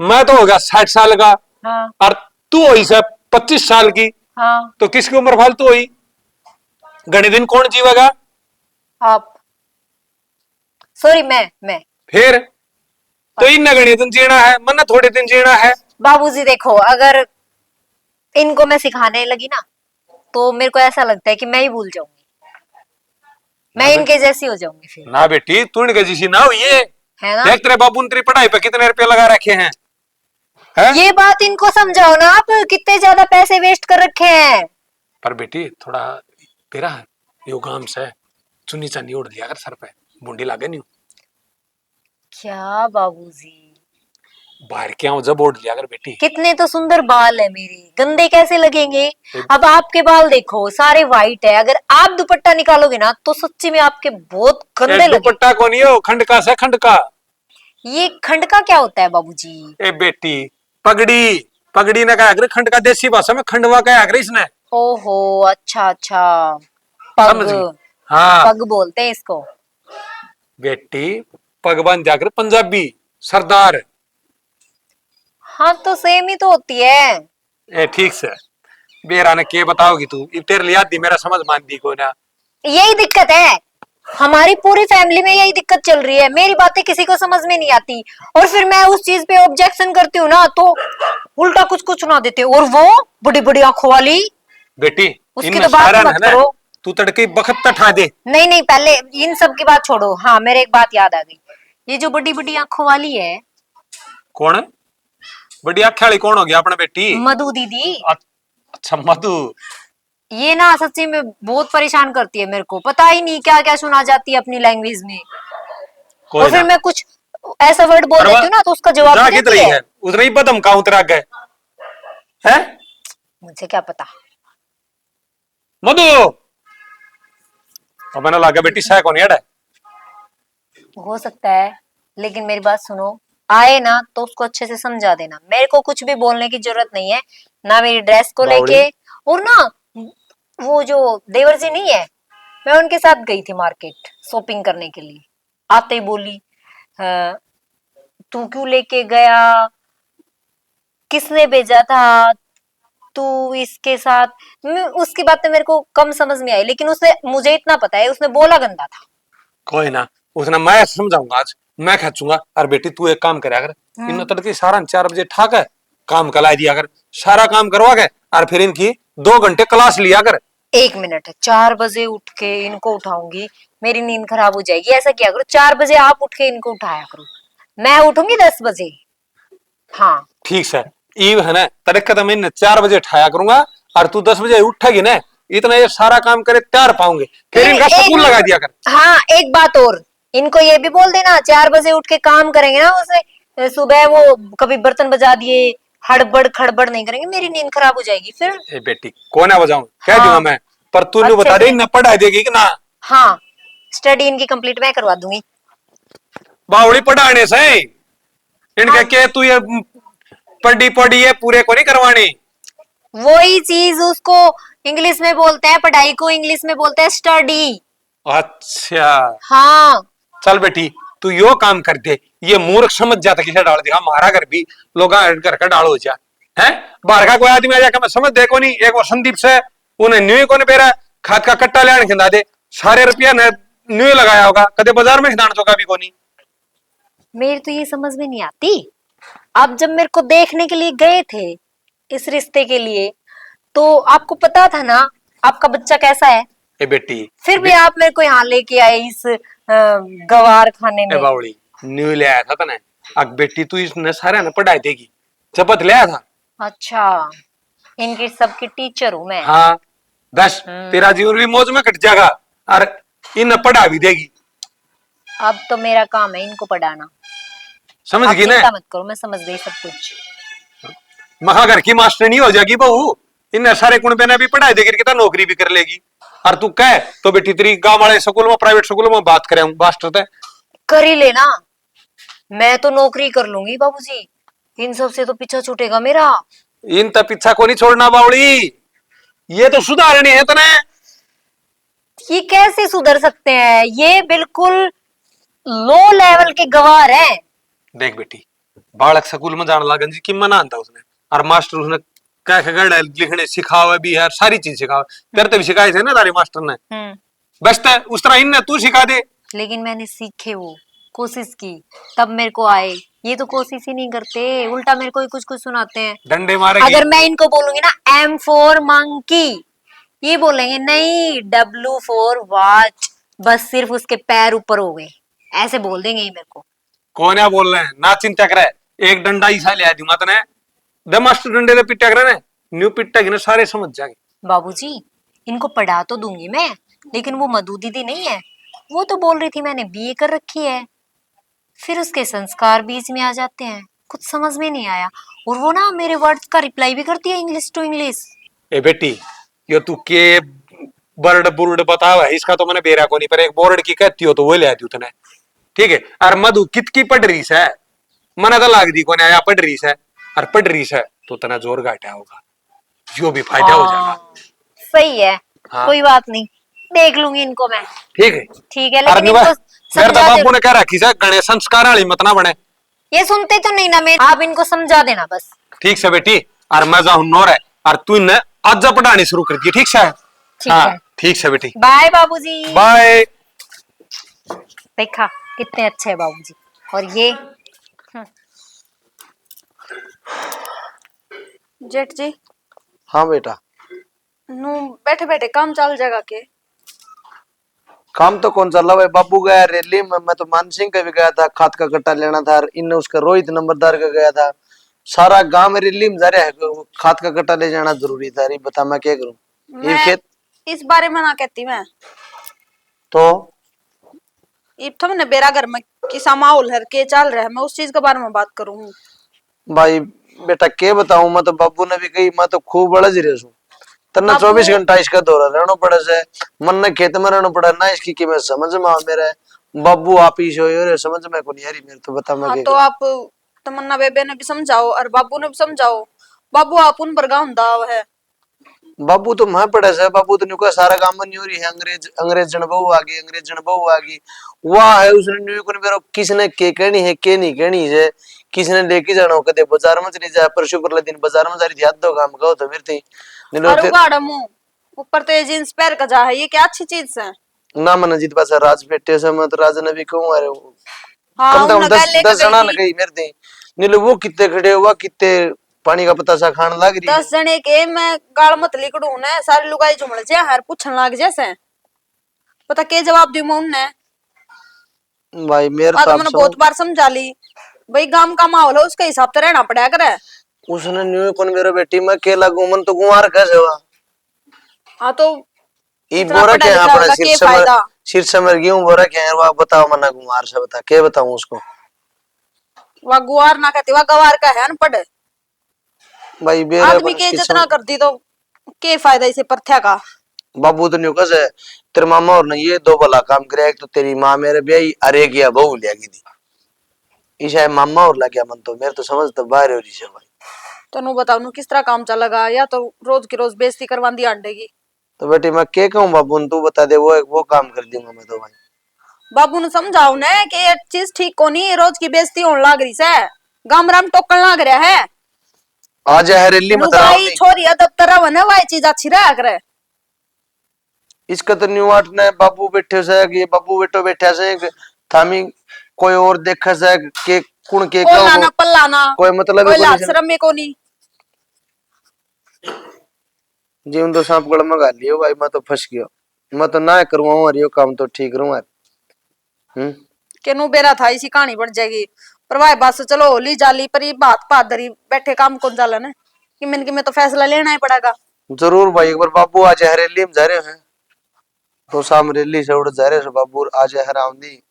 मैं तो हो गया 60 साल का, हाँ और तू हुई से 25 साल की, हाँ। तो किसकी उम्र फालतू हुई। घने दिन कौन जीवेगा। आप सॉरी मैं फिर तो इन घने दिन जीना है, मन थोड़े दिन जीना है। बाबूजी देखो, अगर इनको मैं सिखाने लगी ना तो मेरे को ऐसा लगता है कि मैं ही भूल जाऊंगी। मैं इनके जैसी हो जाऊंगी फिर, ना बेटी तू इनके जैसी ना हुई है ना? देख तेरे बाबू ने तेरी पढ़ाई पे कितने रुपए लगा रखे हैं, हैं? ये बात इनको समझाओ ना, आप कितने ज्यादा पैसे वेस्ट कर रखे हैं। पर बेटी थोड़ा तेरा यो काम से चुन्नी चानी उड़ दिया कर सर पे, बूंदी लागे नहीं क्या बाबूजी, बाहर क्या हो जब उड़ लिया कर बेटी। कितने तो सुंदर बाल है मेरे, गंदे कैसे लगेंगे? अब आपके बाल देखो सारे वाइट है, अगर आप दुपट्टा निकालोगे ना तो सच्ची में आपके बहुत गंदे ए, लगे। दुपट्टा कौन हो, खंडका से खंडका। ये खंडका क्या होता है बाबूजी? ए बेटी पगड़ी, पगड़ी ने कहा कर, खंड का देसी भाषा में खंडवा कहा कर इसने। ओहो, अच्छा अच्छा, पग, समझ गई? हाँ पग बोलते हैं इसको। बेटी पग बन जाकर पंजाबी सरदार। हाँ तो सेम ही तो होती है। ए ठीक से बेरा ने के बताओगी तू, ये तेरे लिए आदि मेरा समझ मान दी को ना। यही दिक्कत है, हमारी पूरी फैमिली में यही दिक्कत चल रही है, मेरी बातें किसी को समझ में नहीं आती, और फिर मैं उस चीज पे ऑब्जेक्शन करती हूँ ना तो उल्टा कुछ कुछ सुना देते हैं। और वो बड़ी बड़ी आंखों वाली, बेटी उसकी इनमें तो बात सारा मत है ना, करो। तू तड़के बखत तठा दे। नहीं नहीं, पहले इन सब की बात छोड़ो। हाँ, मेरे एक बात याद आ गई, ये जो बड़ी बड़ी आंखों वाली है, कौन है बड़ी आँखें वाली, कौन हो गया अपना बेटी? मधु दीदी। अच्छा मधु। ये ना सच्ची में बहुत परेशान करती है मेरे को, पता ही नहीं क्या क्या सुना जाती है अपनी लैंग्वेज में, कोई और फिर ना। मैं कुछ ऐसा वर्ड बोल देती हूँ ना तो उसका जवाब जा भी कित देती रही है। है उसने ही बदम का उतरा गए है मुझे क्या पता। मधु। अब मैंने लगा बेटी सह कौन है। हो सकता है, लेकिन मेरी बात सुनो, आए ना तो उसको अच्छे से समझा देना, मेरे को कुछ भी बोलने की जरूरत नहीं है, ना मेरी ड्रेस को बावड़ी। लेके। और ना वो जो देवर जी नहीं है, मैं उनके साथ गई थी मार्केट शॉपिंग करने के लिए, आते ही बोली तू क्यों लेके गया, किसने भेजा था, तू इसके साथ। उसकी बातें मेरे को कम समझ में आई, लेकिन उसने, मुझे इतना पता है उसने बोला गंदा था। कोई ना उसने मैं समझाऊंगा, आज मैं खींचूंगा। और बेटी तू एक काम करे, अगर इन तड़के सारा 4 बजे ठाक है काम कला दिया कर, सारा काम करवा के, और फिर इनकी 2 घंटे क्लास लिया कर। 1 मिनट, 4 बजे उठ के इनको उठाऊंगी, मेरी नींद खराब हो जाएगी। ऐसा क्या करो, 4 बजे आप उठ के इनको उठाया करो, मैं उठूंगी 10 बजे। हाँ ठीक है ईव है ना, तड़के तो मैं 4 बजे उठाया करूंगा, और तू 10 बजे उठेगी ना, इतना ये सारा काम करे तैयार पाऊंगे, फिर इनका स्कूल लगा दिया कर। हाँ, एक बात और, इनको ये भी बोल देना 4 बजे उठ के काम करेंगे ना, उसे सुबह वो कभी बर्तन बजा दिए, हड़बड़ खड़बड़ नहीं करेंगे, मेरी नींद खराब हो जाएगी फिर। ए बेटी कौन है बजाऊं, कह हाँ। दूंगा मैं, पर तू अच्छे बता से। दे इन्हें पढ़ा देगी कि ना। हाँ, स्टडी इनकी कंप्लीट मैं करवा दूंगी। बावड़ी पढ़ाने से इनके के तू ये पढ़ी पढ़ी है पूरे को नहीं करवानी। वही चीज उसको इंग्लिश में बोलते हैं, पढ़ाई को इंग्लिश में बोलते हैं स्टडी। अच्छा हाँ, चल बेटी तू यो काम कर दे, ये मूर्ख समझ जाता किसे डाल दिया, हमारा घर भी लोग घर का डाल हो जा है। बाहर का कोई आदमी आ जाकर मैं समझ दे को नहीं, एक वो संदीप से उन्हें न्यू को पेरा खाद का कट्टा ले खिंदा दे, सारे रुपया ने न्यू लगाया होगा, कदे बाजार में खिदान चौका भी को नहीं। मेरी तो ये समझ में नहीं आती, आप जब मेरे को देखने के लिए गए थे इस रिश्ते के लिए, तो आपको पता था ना आपका बच्चा कैसा है, ए बेटी फिर भी आप मेरे को यहाँ लेके आए इस गवार खाने ए में। बावड़ी न्यू ले आया था तने, अब बेटी तू इसने सारे ने पढ़ाई देगी, शपथ ले आया था। अच्छा, इनकी सबकी टीचर हूँ मैं। हाँ बस तेरा जीवन भी मौज में कट जाएगा, और इन पढ़ा भी देगी। अब तो मेरा काम है इनको पढ़ाना, समझ आप गई ना, चिंता मत करो, मैं समझ गई सब कुछ। महागर की मास्टर नहीं हो जाएगी बहू, इन सारे कुण पे ने भी पढ़ाई देगी, कितना नौकरी भी कर लेगी। और तू कह तो बेटी तेरी गांव वाले स्कूल में, प्राइवेट स्कूल में बात करें मास्टर ते कर ही लेना, मैं तो नौकरी कर लूंगी बाबूजी, इन सब से तो पीछा छूटेगा मेरा। इन तक पीछा को नहीं छोड़ना बावड़ी, ये तो सुधारणी है तने। ये कैसे सुधर सकते हैं, ये बिल्कुल लो लेवल के गवार हैं। देख बेटी बालक स्कूल में जाने लगन जी कि मना आता उसने, और मास्टर उसने क्या गढ़ लिखने सिखावे भी है, सारी चीज सिखावे, तेरे तो भी सिखाए थे ना तारे मास्टर ने, बस ते उस तरह इन तू सिखा दे। लेकिन मैंने सीखे, वो कोशिश की, तब मेरे को आए, ये तो कोशिश ही नहीं करते, उल्टा मेरे को ही कुछ कुछ सुनाते हैं। डंडे मारेगी। अगर मैं इनको बोलूंगी ना M for मंकी, ये बोलेंगे नहीं W for वॉच, बस सिर्फ उसके पैर ऊपर हो गए, ऐसे बोल देंगे ये मेरे को। कौन है बोल रहे हैं? ना चिंता करे, एक डंडा ही सा ले दी मत ने, द मास्टर डंडे दे पिटा करे ने, न्यू पिटा के ना सारे समझ जाएंगे। बाबूजी, इनको पढ़ा तो दूंगी मैं, लेकिन वो मधु दीदी नहीं है, वो तो बोल रही थी मैंने बीए कर रखी है, फिर उसके संस्कार बीच में आ जाते हैं, कुछ समझ में नहीं आया। और वो ना मेरे वर्ड्स का रिप्लाई भी करती है इंग्लिश टू इंग्लिश। ए बेटी, यो तू के बर्ड बुर्ड बतावा है, इसका तो मैंने बेरा को नहीं, पर एक बोर्ड की कहती हो तो वो ले आती हूँ तने, ठीक है। और मधु कित की पढ़ रही है, मना तो लाग दी को आया पढ़ रही है, और पढ़ रही है तो तना जोर घाटा होगा, जो भी फायदा हो जाएगा। सही है। हाँ। कोई बात नहीं, देख लूंगी इनको मैं। ठीक है। ठीक है, और लेकिन इनको मेरे तो समझा बापू दे। ने कह रखी है गणेश संस्कार वाली मत ना बने। ये सुनते तो नहीं ना, मैं आप इनको समझा देना बस। ठीक से बेटी, और मैं जाऊं नौर है, और तू इन्हें आज पढ़ानी शुरू कर दी, ठीक से? ठीक हाँ, है। ठीक से बेटी, बाय बाबूजी। बाय। देखा कितने अच्छे हैं बाबूजी। और ये जेठ जी, हाँ बेटा, नू बैठे बैठे काम चल जाएगा के? काम तो कौन चल रहा है, बाबू गया रैली में, मैं तो मान सिंह का भी गया था, खाद का कट्टा लेना था, इन उसका रोहित नंबरदार का गया था, सारा गांव में रैली में जा रहा है, खाद का कट्टा ले जाना जरूरी था। अरे बता मैं क्या करूं, ये मैं खेत इस बारे में ना कहती मैं, तो ये तुमने बेरा घर में किसा माहौल है के चल रहा है, मैं उस चीज के बारे में बात करूँ। भाई बेटा क्या बताऊं, मैं तो बाबू ने भी कही, मैं तो खूब बड़ज रही हूँ, तन्ना बाबू- 24 घंटा इसका दौरा रहना पड़े से, मन ने खेत में रहना पड़ा ना, इसकी की मैं समझ में आ मेरे बाबू आप ही सो रे, समझ में को नहीं आ रही मेरे, तो बता मैं हाँ क्या तो करूं? आप तमन्ना बेबे ने भी समझाओ और बाबू ने भी समझाओ। बाबू आप उन पर गाँव दाव है। बाबू तो मैं पड़े से, बाबू तो न्यू सारा काम नहीं हो रही है, अंग्रेज जन बहू आ गई, अंग्रेज जन बहू आ गई, वाह है उसने न्यू को मेरे किसने के कहनी है के नहीं कहनी है, किसने लेके जाना हो, कदे बाजार में चली जाए, परसों परला दिन बाजार में जा रही थी, हाथ दो काम कहो तो फिर थी और उगाड़ा मुंह ऊपर तो ये जींस पैर का जा है, ये क्या अच्छी चीज है? ना मन जीत पासा राज बेटे से, मैं तो राज ने भी कहूँ अरे हाँ कम से कम उन्हें 10 लेकर 10 जना गई ने थी। कही मेरे थी, नीले वो कितने खड़े हुआ, कितने पानी का पतासा खान लग रही है। 10 जने के मैं गाल मत लिकड़ू ने, सारी लुगाई झुमड़ जा हर पूछन लाग जैसे, पता के जवाब दूं मैं उन्हें? भाई मेरे बात तो आप मैंने बहुत बार समझा ली, भाई गांव का माहौल है उसके हिसाब से रहना पड़ा करे। उसने न्यू कौन मेरे बेटी में केला घूमन तो गुआर कैसे हुआ, हाँ तो ई इतना बोरा पढ़ा के लिखा अपने होगा के फायदा? शीर्ष में गेहूं बोरा के हैं, वो बताओ मना गुमार से बता क्या बताऊं उसको? वह गुआर ना कहती, वह गवार का है अनपढ़ भाई बेरे आदमी के इज्जत ना करती तो के फायदा इसे परथ्या का। बाबू तो न्यू कैसे तेरे मामा और ने ये दो भला काम करे, एक तो तेरी माँ मेरे ब्याही अरे किया बहू लिया की थी, ईशा मामा और लग गया मन, तो मेरे तो समझ तो बाहर हो रही है भाई। तो नु बताओ नु किस तरह काम चलेगा, या तो रोज की रोज बेइज्जती करवांदी अंडे की। तो बेटी मैं क्या कहूँ बाबू ने, तू बता दे, वो काम कर दूंगा मैं तो भाई। बाबू ने समझाओ ने कि ये चीज ठीक को नहीं, रोज की बेइज्जती होने लाग रही से, गामराम टोकन लाग रहा है। आज है रैली मत रहा लुगाई छोरी अदब वन है, वह चीज अच्छी रहा करे। इसका तो न्यू आर्ट ने बाबू बैठे से, ये बाबू बेटो बैठा से थामी कोई और देखा से के कुण के कोई कहो लाना पल्लाना कोई मतलब कोई ही लाज कोनी। शर्म में को नहीं। जीवन तो सांप गड़ में गाल लियो भाई, मैं तो फंस गया, मैं तो ना करूँ और यो काम तो ठीक रहूँ। के नु बेरा था इसी कहानी बन जाएगी, पर वाह बस चलो होली जाली पर ये बात पादरी बैठे काम कौन जाला ने, कि में तो फैसला लेना ही पड़ेगा। जरूर भाई, एक बार बाबू आज है रैली में जा रहे हैं, तो शाम रैली से उड़ जा रहे हैं, बाबू आज है राउंडी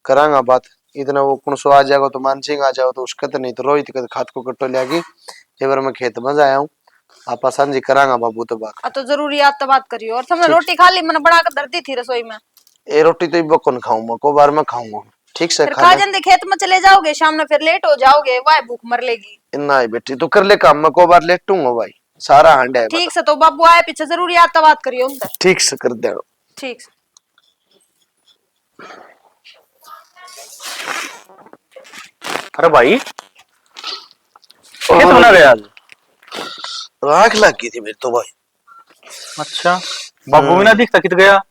करांगा बात, इतना वो कौन सो आ जाएगा तो मान सिंह आ जाओ तो उसका तो नहीं, तो रोहित का खाद को कट्टो लिया एक बार मैं खेत में जाया हूँ, आप सांझी करांगा बाबू तो बात। तो जरूरी याद तो बात करियो। और तुमने रोटी खा ली? मैंने बना कर धर दी थी रसोई में। ये रोटी तो बकन खाऊंगा, को बार में खाऊंगा, ठीक से फिर खा खा ले। जंदे खेत में चले जाओगे, शाम में फिर लेट हो जाओगे, वाह भूख मर लेगी। इतना ही बेटी तो कर ले काम, में को बार लेटूंगा भाई, सारा हंडा है ठीक से तो बाबू आए पीछे जरूर याद तो बात करियो उनसे। ठीक से कर दे। ठीक से। अरे भाई खेत बना गया आज? राख लगी थी मेरे तो भाई। अच्छा, बाबू भी ना दिखता कित गया?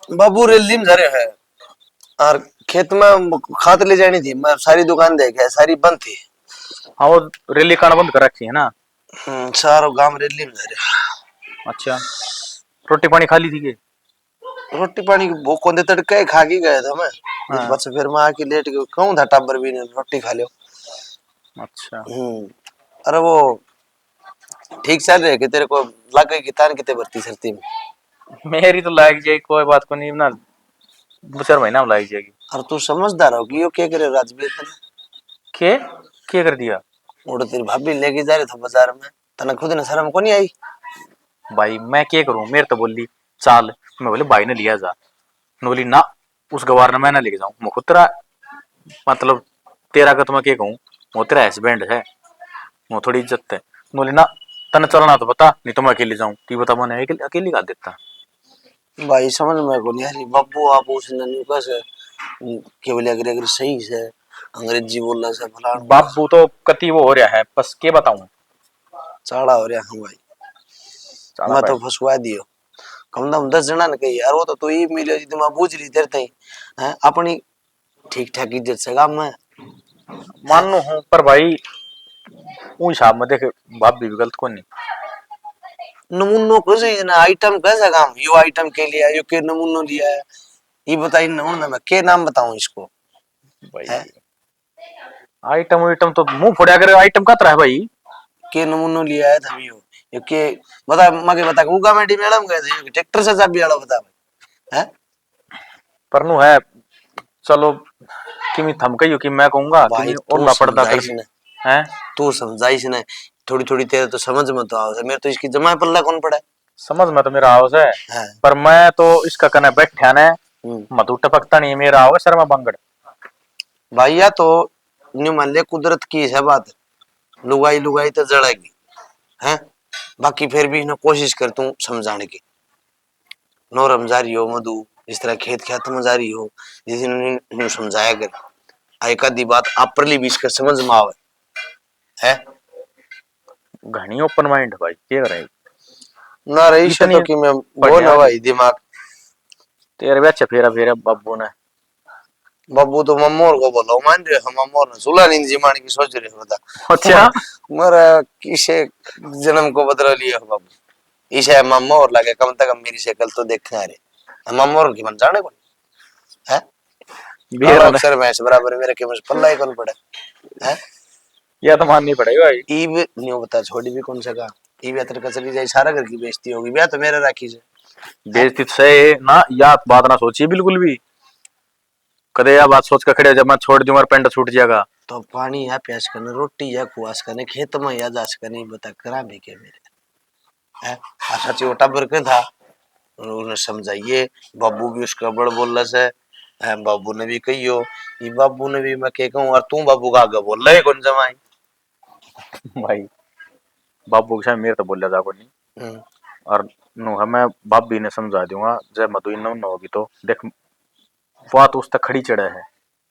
बाबू रैली में जा रहे हैं और खेत में खाद ले जानी थी, मैं सारी दुकान देखे सारी बंद थी। हाँ, वो रैली खाना बंद कर रखी है ना। सारो गांव रैली में जा रहे हैं। अच्छा, रोटी पानी खा ली थी के? रोटी पानी की भूख को तड़के ही खा के गए थे मैं। हाँ। बस फिर मैं आके लेट गया, कहूँ था टाबर भी ने रोटी खा लियो। अच्छा। अरे वो ठीक चल रहे कि तेरे को लग गई कि तान कितने भर्ती सरती में। मेरी तो लाइक जाएगी, कोई बात को नहीं ना, 2-4 महीना में लाइक जाएगी। और तू समझदार हो कि यो क्या करे राजवीर तने। के क्या कर दिया उड़ तेरी भाभी लेके जा रहे थे बाजार में, तने खुद ने शर्म को नहीं आई। भाई? मैं क्या करूं, मेरे तो बोली चाल, मैं बोले भाई ने लिया जा, न बोली ना उस गवार ने मैं ना लेके जाऊं। मैं खुद तेरा मतलब तेरा का तो मैं क्या कहूं, वो तेरा हस्बैंड है, वो थोड़ी इज्जत है। न बोली ना तने चलना तो बता, नहीं तो मैं अकेले जाऊं। ती बता, मैंने अकेली गा देता। भाई समझ में को नहीं यार बब्बू आप उसने नहीं कैसे केवल अगर अगर सही से अंग्रेजी बोलना से फलाना बाबू तो कति वो हो रहा है, बस के बताऊं। चाड़ा हो रहा हूँ भाई। चाला मैं पे तो फंसवा दियो कम से कम 10 जना ने कही यार वो तो तू ही मिले जी दिमाग बूझ रही तेरे तई हैं अपनी ठीक ठाक इज्जत से काम में हैं। मानो हूं, पर भाई उन हिसाब में देख भाभी भी गलत को नहीं। नमूनों को सही ना आइटम कैसा काम यो आइटम के लिए यो के नमूनों लिया है ये बताइए नमूना मैं के नाम बताऊं इसको भाई है आइटम आइटम तो मुंह फोड़ा कर, आइटम का तरह है भाई। के नमूनों लिया है थम यो के बता मगे बता उगा मेडी मैडम गए थे ट्रैक्टर से चाबी वाला बता भाई है पर नु है चलो किमी थम कहियो कि मैं कहूंगा भाई किमी तू ओला पर्दा कर समझाइश ने है। तू समझाइश ने थोड़ी थोड़ी तेरे तो समझ में तो आओ मेरे तो इसकी जमा पल्ला कौन पड़ा समझ में तो मेरा हाउस है, है पर मैं तो इसका कने बैठा ने हम्म। मधु टपकता नहीं मेरा हाउस शर्मा बंगड़। भैया तो न्यू मान ले कुदरत की है बात लुगाई लुगाई तो जड़ेगी हैं बाकी फिर भी ना कोशिश कर तू समझाने की नो रमजारी हो मधु इस तरह खेत खेत में जा रही हो जिस न्यू समझाया कर एक आधी बात आपरली भी इसका समझ में आवे है घनी ओपन माइंड भाई, क्या करे ना रही से इतनी तो कि मैं बोल बढ़िया हवाई दिमाग तेरे भी अच्छा फेरा फेरा बाबू ने। बब्बू तो मम्मोर को बोलो मान रहे हम मम्मोर ने सुला नींद जिमाने की सोच रहे हो बता अच्छा मेरा किसे जन्म को बदला लिया हो बाबू इसे मम्मा और लगे कम से कम मेरी शक्ल तो देखने आ रहे मम्मा और की मन जाने को है बेर ने अक्सर मैच बराबर मेरे के मुझे पल्ला ही कौन पड़ा है या तो माननी पड़ेगा भाई। ईब न्यू बता छोड़ी भी कौन सका ईब यात्रा का चली जाए सारा घर की बेइज्जती होगी ब्याह तो मेरा राखी से है बेइज्जती से ना या बात ना सोची बिल्कुल भी, कदे या बात सोच कर खड़े जब मैं छोड़ दूं और पेंट छूट जाएगा। तो पानी या प्यास करने रोटी या कुआस करने खेत में या जास करने बता करा भी के मेरे है सची वो टब्बर के था उन्होंने समझाइए बाबू भी उसका बड़ बोल रहा है बाबू ने भी कहियो ये बाबू ने भी मैं कह कहूँ और तू बाबू का आगे बोल रहा है कौन जमाई भाई बाबू के सामने मेरे तो बोल जा को नहीं, हम्म, और नु हमें भाभी ने समझा दूंगा जब मधु इन न होगी तो देख बात उस तक खड़ी चढ़ा है।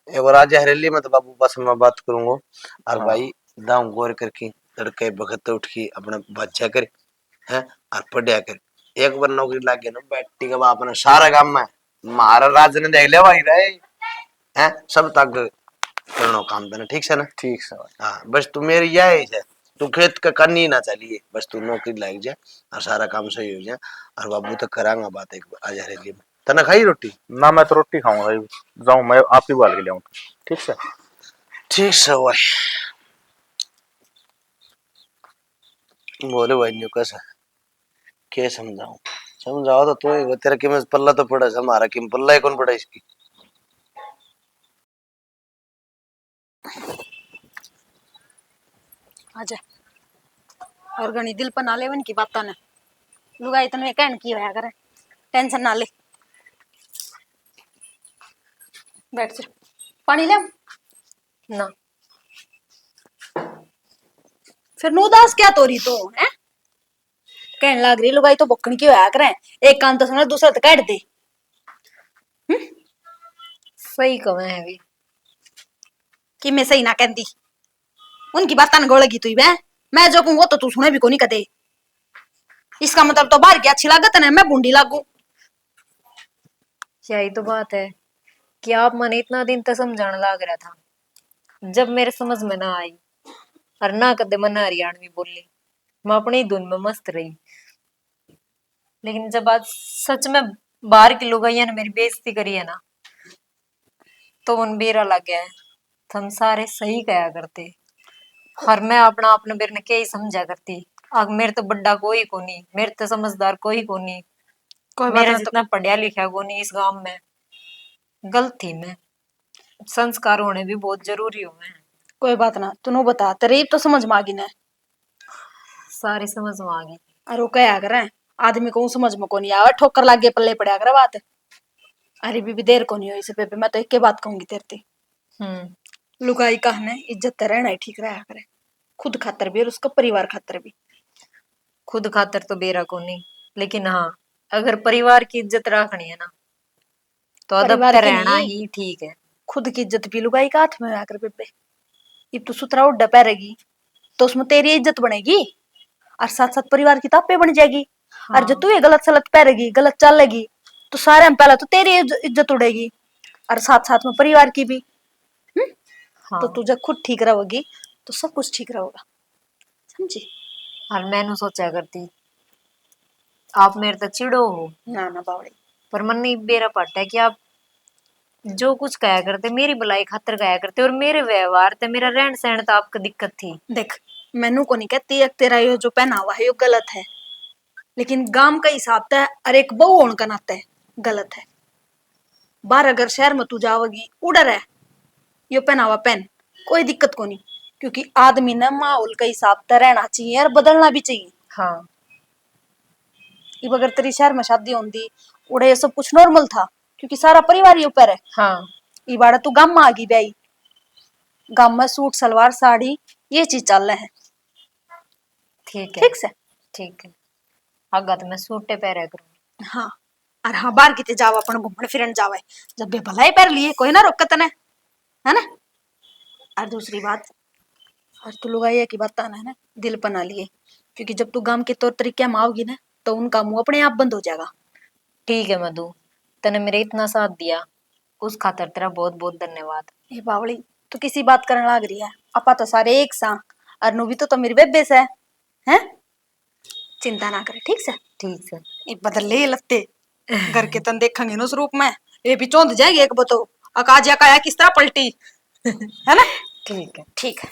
एक बार आज हरेली में तो बाबू पास मैं बात करूंगा और हाँ भाई दाऊ गौर करके तड़के बखत उठ के अपना बच्चा कर है और पढ़िया कर एक बार नौकरी लाग गया ना बैठी का बाप ने सारा काम में महाराज ने देख लिया भाई रहे हैं सब तक करनो काम देना ठीक से ना ठीक है भाई। हाँ बस तू मेरी यही है तू खेत का करनी ना चलिए बस तू नौकरी लग जाए और सारा काम सही हो जाए और बाबू तक करांगा बात एक बार आज हरेली में तना खाई रोटी ना मैं तो रोटी खाऊंगा भाई, जाऊं मैं आप ही बाल के ले आऊं। ठीक है ठीक से भाई बोले भाई न्यू कैसा क्या समझाऊं समझाओ तो तू ही तेरा कीमत पल्ला तो पड़ा हमारा कीमत पल्ला ही कौन पड़ा इसकी आजा और गणी दिल पर ना लेवन की बात ने लुगाई तने कहन की होया करे टेंशन ना ले बैठ जा पानी ले ना फिर नु उदास क्या तोरी तो है कहन लाग रही लुगाई तो बकनी की होया करे एक कान तो सुना दूसरा तो काट दे सही कवे है भी कि मैं सही ना कहती उनकी बात न गोलेगी तू बे मैं जो कहूं वो तो तू सुने भी को नहीं कदे इसका मतलब तो बाहर की अच्छी लागत है मैं बूंदी लागू यही तो बात है कि आप मने इतना दिन तक समझाने लग रहा था जब मेरे समझ में ना आई और ना कदे मन हरियाणवी बोली मैं अपनी ही धुन में मस्त रही लेकिन जब आज सच में बाहर की लुगाइया ने मेरी बेइज्जती करी है ना, तो उन बेरा लग गया है। तुम सारे सही कहा करते, और मैं अपना अपने बेर ने क्या ही समझा करती। अब मेरे तो बड्डा कोई को नहीं, मेरे तो समझदार कोई को नहीं, कोई बात मेरे ना तो जितना पढ़िया लिखा को नहीं इस गांव में। गलत थी मैं, संस्कार होने भी बहुत जरूरी हो मैं। कोई बात ना, तू बता, तेरे तो समझ में आ गई ना। सारी समझ में आ गई। अरे वो क्या करे, आदमी को समझ में को नहीं आवे, ठोकर लाग गए पल्ले पड़ा करे बात। अरे बीबी देर को नहीं हुई इसे पे मैं तो एक बात कहूंगी तेरे ते। लुगाई कहने इज्जत ते रहना ही ठीक रहा करे, खुद खातर भी और उसका परिवार खातर भी। खुद खातर तो बेरा को नहीं, लेकिन हाँ अगर परिवार की इज्जत रखनी है ना, तो अदब परिवार से की रहना नहीं, ही ठीक है। खुद की इज्जत भी लुगाई का हाथ में आकर बेबे। अब तू सुथरा उड्डा पैरेगी तो उसमें तेरी इज्जत बनेगी, और साथ साथ परिवार की तापे बन जाएगी। और जो तू ये गलत सलत पैरेगी, गलत चलेगी, तो सारे में पहला तो तेरी इज्जत उड़ेगी, और साथ साथ में परिवार की भी। हाँ तो तू जब खुद ठीक रहोगी तो सब कुछ ठीक रहेगा, समझी? और मैंने सोचा करती आप मेरे तो चिड़ो हो, ना ना बावड़ी, पर मन नहीं बेरा पड़ता है कि आप जो कुछ कहा करते मेरी भलाई खातर कहा करते, और मेरे व्यवहार ते मेरा रहन सहन तो आपको दिक्कत थी। देख मैनू को नहीं कहती तेरा ये जो पहनावा है ये गलत है, लेकिन गांव का हिसाब है और एक बहू होने का नाते गलत है। बाहर अगर शहर में तू जाओगी उड़र है यो पहनावा पहन, कोई दिक्कत को नहीं, क्योंकि आदमी ने माहौल का हिसाब से रहना चाहिए और बदलना भी चाहिए। हाँ अब अगर तेरी शहर में शादी होती उड़े ये सब कुछ नॉर्मल था, क्योंकि सारा परिवार ये ऊपर है। हाँ इबाड़ा तू गांव में आ गई ब्याई, गांव में सूट सलवार साड़ी ये चीज चल रहा है। ठीक है ठीक से ठीक है, आगा तो मैं सूटे पहरा करूंगी। हाँ, और हाँ बाहर किते जाओ अपन घूमने फिरन जावे, जब भी भलाई पैर लिए कोई ना रोकत ने, है ना? और दूसरी बात, और तू लोग ये की बात है ना दिल बना लिए, क्योंकि जब तू गांव के तौर तरीके में आओगी ना तो उनका मुंह अपने आप बंद हो जाएगा। ठीक है मधु, तने मेरे इतना साथ दिया उस खातर तेरा बहुत बहुत धन्यवाद। ये बावली तू किसी बात करने लग रही है, अपा तो सारे एक सा, और नु भी तो मेरी बेबे से है। चिंता ना करे, ठीक से? ठीक है ये बदल ले ये लत्ते घर के तन देखेंगे ना उस रूप में, ये भी चौंध जाएगी एक बतो अकाजिया का किस तरह पलटी, है ना? ठीक है, ठीक है,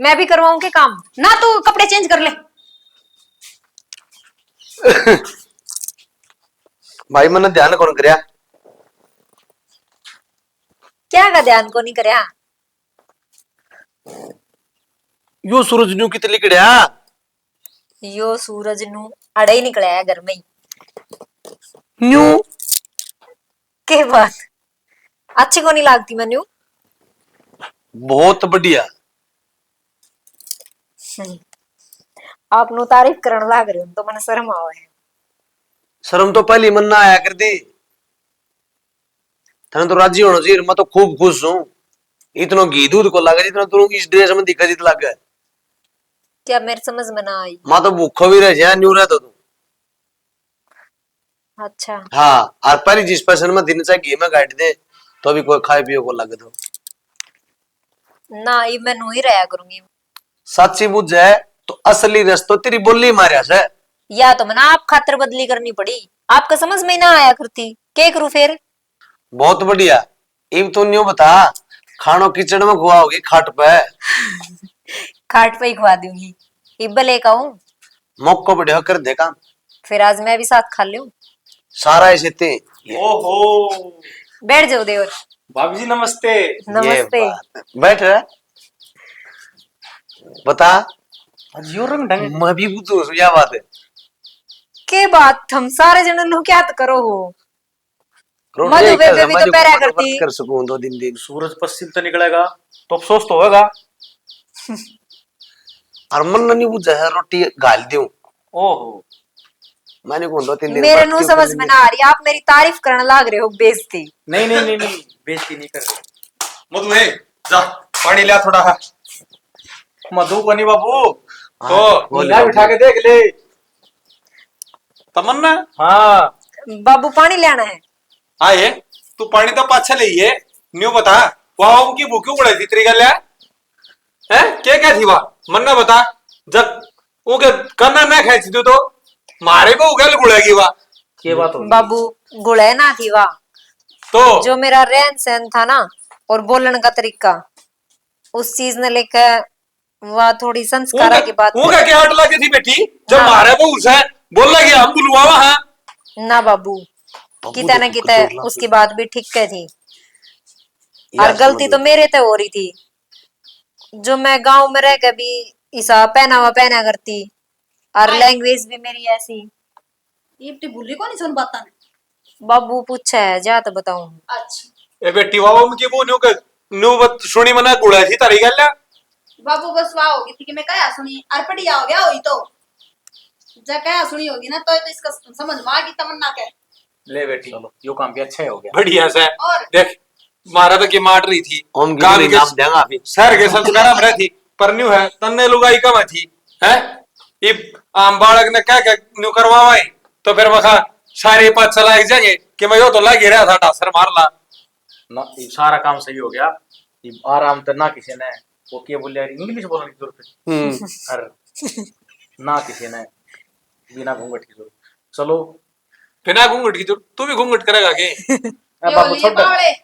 मैं भी करवाऊं के काम? ना तू कपड़े चेंज कर ले। भाई मैंने ध्यान कौन करया? क्या का ध्यान को नहीं करया? यो सूरज न्यू कितने लिकड़या? यो सूरज नु अड़े ही निकला है घर में ही। न्यू के बात अच्छी को नहीं लागती मनु? बहुत बढ़िया। आप नु तारीफ करने लाग रहे हो तो मैंने शर्म आवे है। शर्म तो पहली मन ना आया कर दी, थाने तो राजी होना चाहिए। मैं तो खूब खुश हूँ, इतना घी दूध को लगा जितना तू इस ड्रेस में दिखा जित लग गया। क्या मेरे समझ में ना आई? मैं तो भूखो भी रह जा न्यू रहता तू। अच्छा हाँ, और पहली जिस पर्सन में दिन से घी में काट दे तो अभी कोई खाए पियो को लगे तो ना, ये मैं नु ही रहा करूंगी। सच्ची बुझ जाए तो असली रस तो तेरी बोली मारिया से। या तो मना आप खातर बदली करनी पड़ी, आपका समझ में ही ना आया करती, क्या करूं फिर? बहुत बढ़िया। इब तू न्यू बता, खानो किचन में खुआ होगी खाट पे? खाट पे ही खुआ दूंगी। इब्बल एक आऊं मौको बढ़िया कर दे काम, फिर आज मैं भी साथ खा लूं। सारा ऐसे ते ओहो बैठ जाओ देवर। भाभी जी नमस्ते। नमस्ते। बैठ रहा बता। आज यो रंग ढंग मैं भी पूछू क्या बात है? के बात हम सारे जन लोग क्या तो करो हो? रोटी मधु एक कर बेबे भी मधु तो पैरा मधु करती। मत कर सकूं दो दिन दिन। सूरज पश्चिम तो निकलेगा तो अफसोस तो होगा। और मन नहीं बुझा है रोटी गाल दूं, ओहो मैंने कौन दो तीन दिन मेरे बाद नु क्यों समझ कर में लेंगे? ना आ रही, आप मेरी तारीफ करने लाग रहे हो बेइज्जती। नहीं नहीं नहीं नहीं बेइज्जती नहीं कर रहे। मधु है जा पानी लिया थोड़ा है। मधु बनी बाबू तो बोले यहाँ बिठा के देख ले। तमन्ना हाँ बाबू पानी लेना है। आए तू पानी तो पाछा ले ये न्यू बता वहां उनकी भूखी उड़ाई थी तेरी गल है क्या थी वहां मन्ना बता। जब वो के करना ना खेच दू तो मारे को उगल गुड़ेगी वहां क्या बात होगी? बाबू गुड़े ना थी वाह, तो जो मेरा रहन सहन था ना और बोलने का तरीका, उस चीज ने लेकर वह थोड़ी संस्कारा की बात वो क्या हट लगी थी बेटी जब हाँ। मारे वो उसे बोल लगी हम बुलवा वहां ना बाबू, किता न किता उसकी बात भी ठीक कह थी। और गलती तो मेरे ते हो रही थी, जो मैं गांव में रह के भी ऐसा पहनावा पहना करती और लैंग्वेज भी मेरी ऐसी। ये भूली को नहीं सुन बात ने। बाबू पूछा है जा तो बताऊं। अच्छा ए बेटी वावा मुझे वो न्यू बत सुनी मना गुड़ा थी तारी गल्ला बाबू बस वाह होगी थी कि मैं क्या सुनी और पढ़िया हो गया हुई तो जा क्या सुनी होगी ना तो इसका समझ में आ गई तमन्ना के। ले बेटी चलो यो काम भी अच्छा ही हो गया। बढ़िया से और देख मारा तो की मार रही थी हम काम की के नाम देंगे अभी शहर के संस्कार में रहती पर न्यू है तन्ने लुगाई कम थी है ये आम बालक ने क्या क्या न्यू करवावा है तो फिर मखा सारे पाँच चला जाएंगे कि मैं यो तो लग ही रहा था डासर मार ला ना ये सारा काम सही हो गया। ये आराम तो ना किसी ने वो क्या बोल रहा इंग्लिश बोलने की जरूरत है और ना किसी ने बिना घूंघट की जरूरत। चलो बिना घूंघट की जरूरत तू भी घूंघट करेगा के अब बाबू छोड़ दे।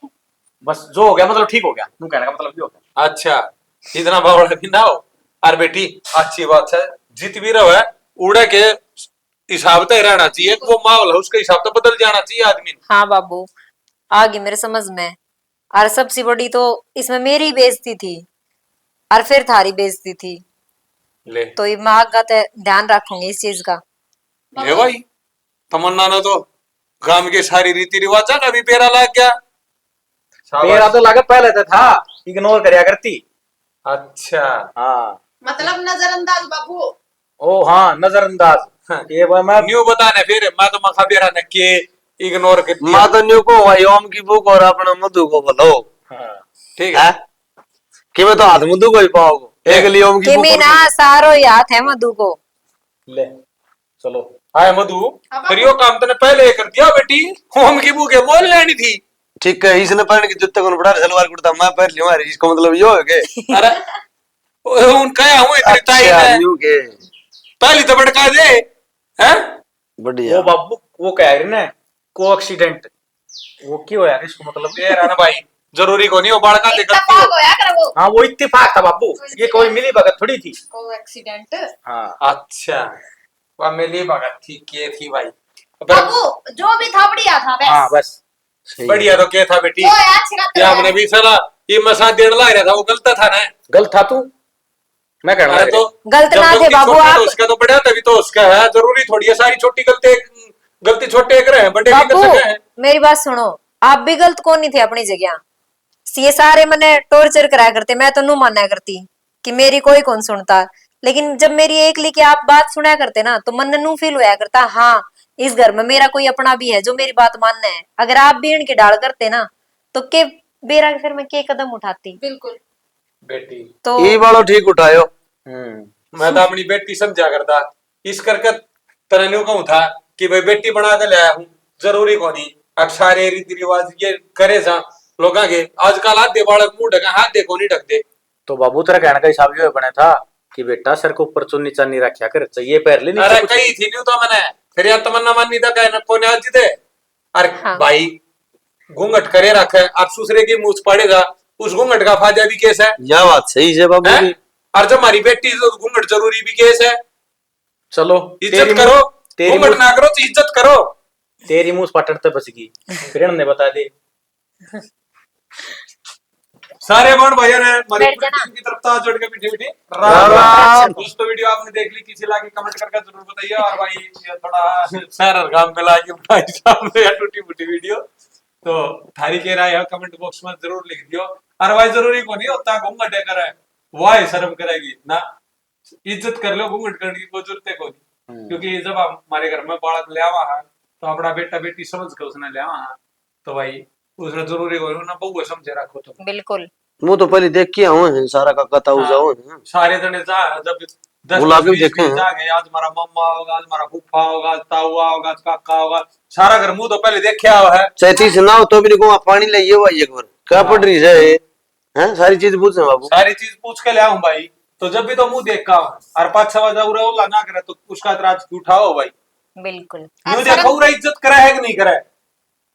बस जो हो गया मतलब ठीक हो गया, तू कहने का मतलब ये हो गया। अच्छा इतना बावड़ा भी ना हो। अरे बेटी अच्छी बात है जीत भी रहो है उड़े के हिसाब से रहना चाहिए वो माहौल है उसके हिसाब से बदल जाना चाहिए आदमी ने। हाँ बाबू, आ गई मेरे समझ में। और सबसे बड़ी तो इसमें मेरी बेइज्जती थी और फिर थारी बेइज्जती थी, ले तो ये मैं आगे ते ध्यान रखूंगी इस चीज का। ले भाई तमन्ना ने तो गांव के सारी रीति रिवाज का भी पेरा लग गया। मेरा तो लगा पहले तो था इग्नोर करया करती। अच्छा हाँ मतलब नजरअंदाज बाबू। ओ हाँ नजरअंदाज ये वो मैं न्यू बताने फिर मैं तो मखा बेरा ने के इग्नोर कर दिया। माँ तो न्यू को भाई ओम की बुक और अपना मधु को बोलो हाँ ठीक है है कि मैं तो हाथ मधु को ही पाओगे एक लिए ओम की कि बुक मैं और ना सारो याद है मधु को। ले चलो हाय मधु फिर यो काम तने पहले कर दिया बेटी होम की बुक है मोल लेनी थी। ठीक है इसने पहन के जूते को बड़ा सलवार कुर्ता मैं पहन लिया इसको मतलब यो है के अरे उन कया हुए इतनी टाइट अच्छा है न्यू के पहली तो भड़का दे हैं बढ़िया वो बाबू वो कह रही ना को एक्सीडेंट वो क्यों यार इसको मतलब ये राना भाई जरूरी को नहीं हो बाड़का दे करती इत्तेफाक हो। होया कर वो हाँ वो इत्तेफाक था बाबू, ये कोई मिली भगत थोड़ी थी। को एक्सीडेंट। हाँ अच्छा वह मेरी भगत थी के थी भाई बाबू जो भी था बढ़िया था बस। हाँ बस बढ़िया तो क्या था बेटी जो है अच्छी बात क्या हमने भी सला ये मसा देड़ ला रहा था वो गलत था ना। गलत था तू, मैं कहना अरे तो गलत जब ना थे गलती बाबू छोटी है आप। तो उसका तो बड़ा तभी तो उसका है जरूरी थोड़ी है सारी छोटी गलती छोटे कर रहे हैं बड़े भी कर बाबू सके हैं। मेरी बात सुनो, आप भी गलत कौन नहीं थे अपनी जगह। ये सारे मैंने टॉर्चर कराया करते, मैं तो नू माना करती कि मेरी कोई कौन सुनता, लेकिन जब मेरी एक लिखी आप बात सुना करते ना तो मन नू फील होया करता हाँ इस घर में मेरा कोई अपना भी है जो मेरी बात मानना है। अगर आप भी इनके डाल करते ना तो के बेरा फिर मैं के कदम उठाती। बिल्कुल बेटी तो ये वालो ठीक उठायो मैं तो अपनी बेटी समझा करता इस करके तरन्यू कहूं था कि भाई बेटी बना के लाया हूँ जरूरी को नहीं अब सारे रीति रिवाज ये करे सा लोग के आजकल हाथ दे बालक मुंह ढका हाथ दे को नहीं ढकते। तो बाबू तेरा कहने का हिसाब ये बना था कि बेटा सर को ऊपर चुन्नी चान्नी रखा कर चाहिए पैर ले अरे कही थी न्यू तो मैंने फिर यार तमन्ना मानी था कहना को आज जीते अरे हाँ। भाई घूंघट करे रखे अब दूसरे की मुंह पड़ेगा उस घूंघट का फायदा भी केस है यह बात सही है बाबू हैं? जी और जब हमारी बेटी तो घूंघट जरूरी भी केस है। चलो इज्जत करो घूंघट ना करो तो इज्जत करो। तेरी मुंह पटन तो बच गई फिर ने बता दे सारे बड़ भैया ने हमारी बैठ जाना। टीम की तरफ से हाथ जोड़ के पीछे पीछे राम राम। दोस्तों वीडियो आपने देख ली किसी लाके कमेंट करके जरूर बताइए और भाई ये थोड़ा शहर और गांव में लाके भाई सामने या टूटी फूटी वीडियो तो थारी के राय है कमेंट बॉक्स में जरूर लिख दियो। और भाई जरूरी को नहीं होता घूंघट करे वाह शर्म करेगी ना इज्जत कर लो घूंघट करने की कोई जरूरत है को नहीं क्योंकि जब हमारे घर में बालक ले आवा है तो अपना बेटा बेटी समझ के उसने ले आवा है तो भाई उसने जरूरी को ना बहु समझे रखो तो बिल्कुल वो तो पहले देख के आऊं हैं सारा का कथा हो जाओ सारे जने जा जब 10 बुला के 20 देखे हैं। जा गए आज हमारा मम्मा होगा आज हमारा फूफा होगा आज ताऊआ होगा आज काका होगा सारा घर मुंह तो पहले देखे हुआ है। चैती से ना हो तो भी निको पानी लाइए भाई एक बार क्या पड़ रही है हैं सारी चीज पूछ बाबू सारी चीज पूछ के ले आऊं भाई तो जब भी तो मुंह देख का और 5-6 बजे उड़ा ना करे तो उसका इतराज उठाओ भाई बिल्कुल। न्यू देखो पूरा इज्जत करा है कि नहीं करा है,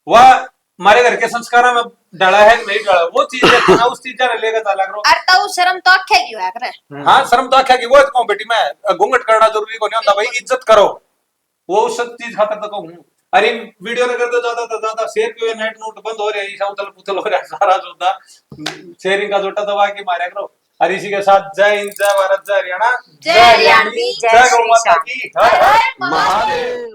वह हमारे घर के संस्कारों में डाला है कि नहीं डाला, वो चीज देखो ना, उस चीज का लेगा चला करो। अरे तो शर्म तो आखे क्यों है करे। हाँ शर्म तो आख्या की वो कहूँ बेटी, मैं घूंघट करना जरूरी को नहीं होता भाई, इज्जत करो, वो उस चीज खातर तो कहूँ। अरे वीडियो न कर दो ज्यादा तो ज्यादा, शेयर क्यों, नेट नोट बंद हो रहे हैं, उथल पुथल हो रहा है सारा जोता, शेयरिंग का जोटा दबा के मारे करो। और इसी के साथ जय हिंद, जय भारत, जय हरियाणा, जय हरियाणवी, जय गौ श्री माता श्याम। की, हर हर महादेव।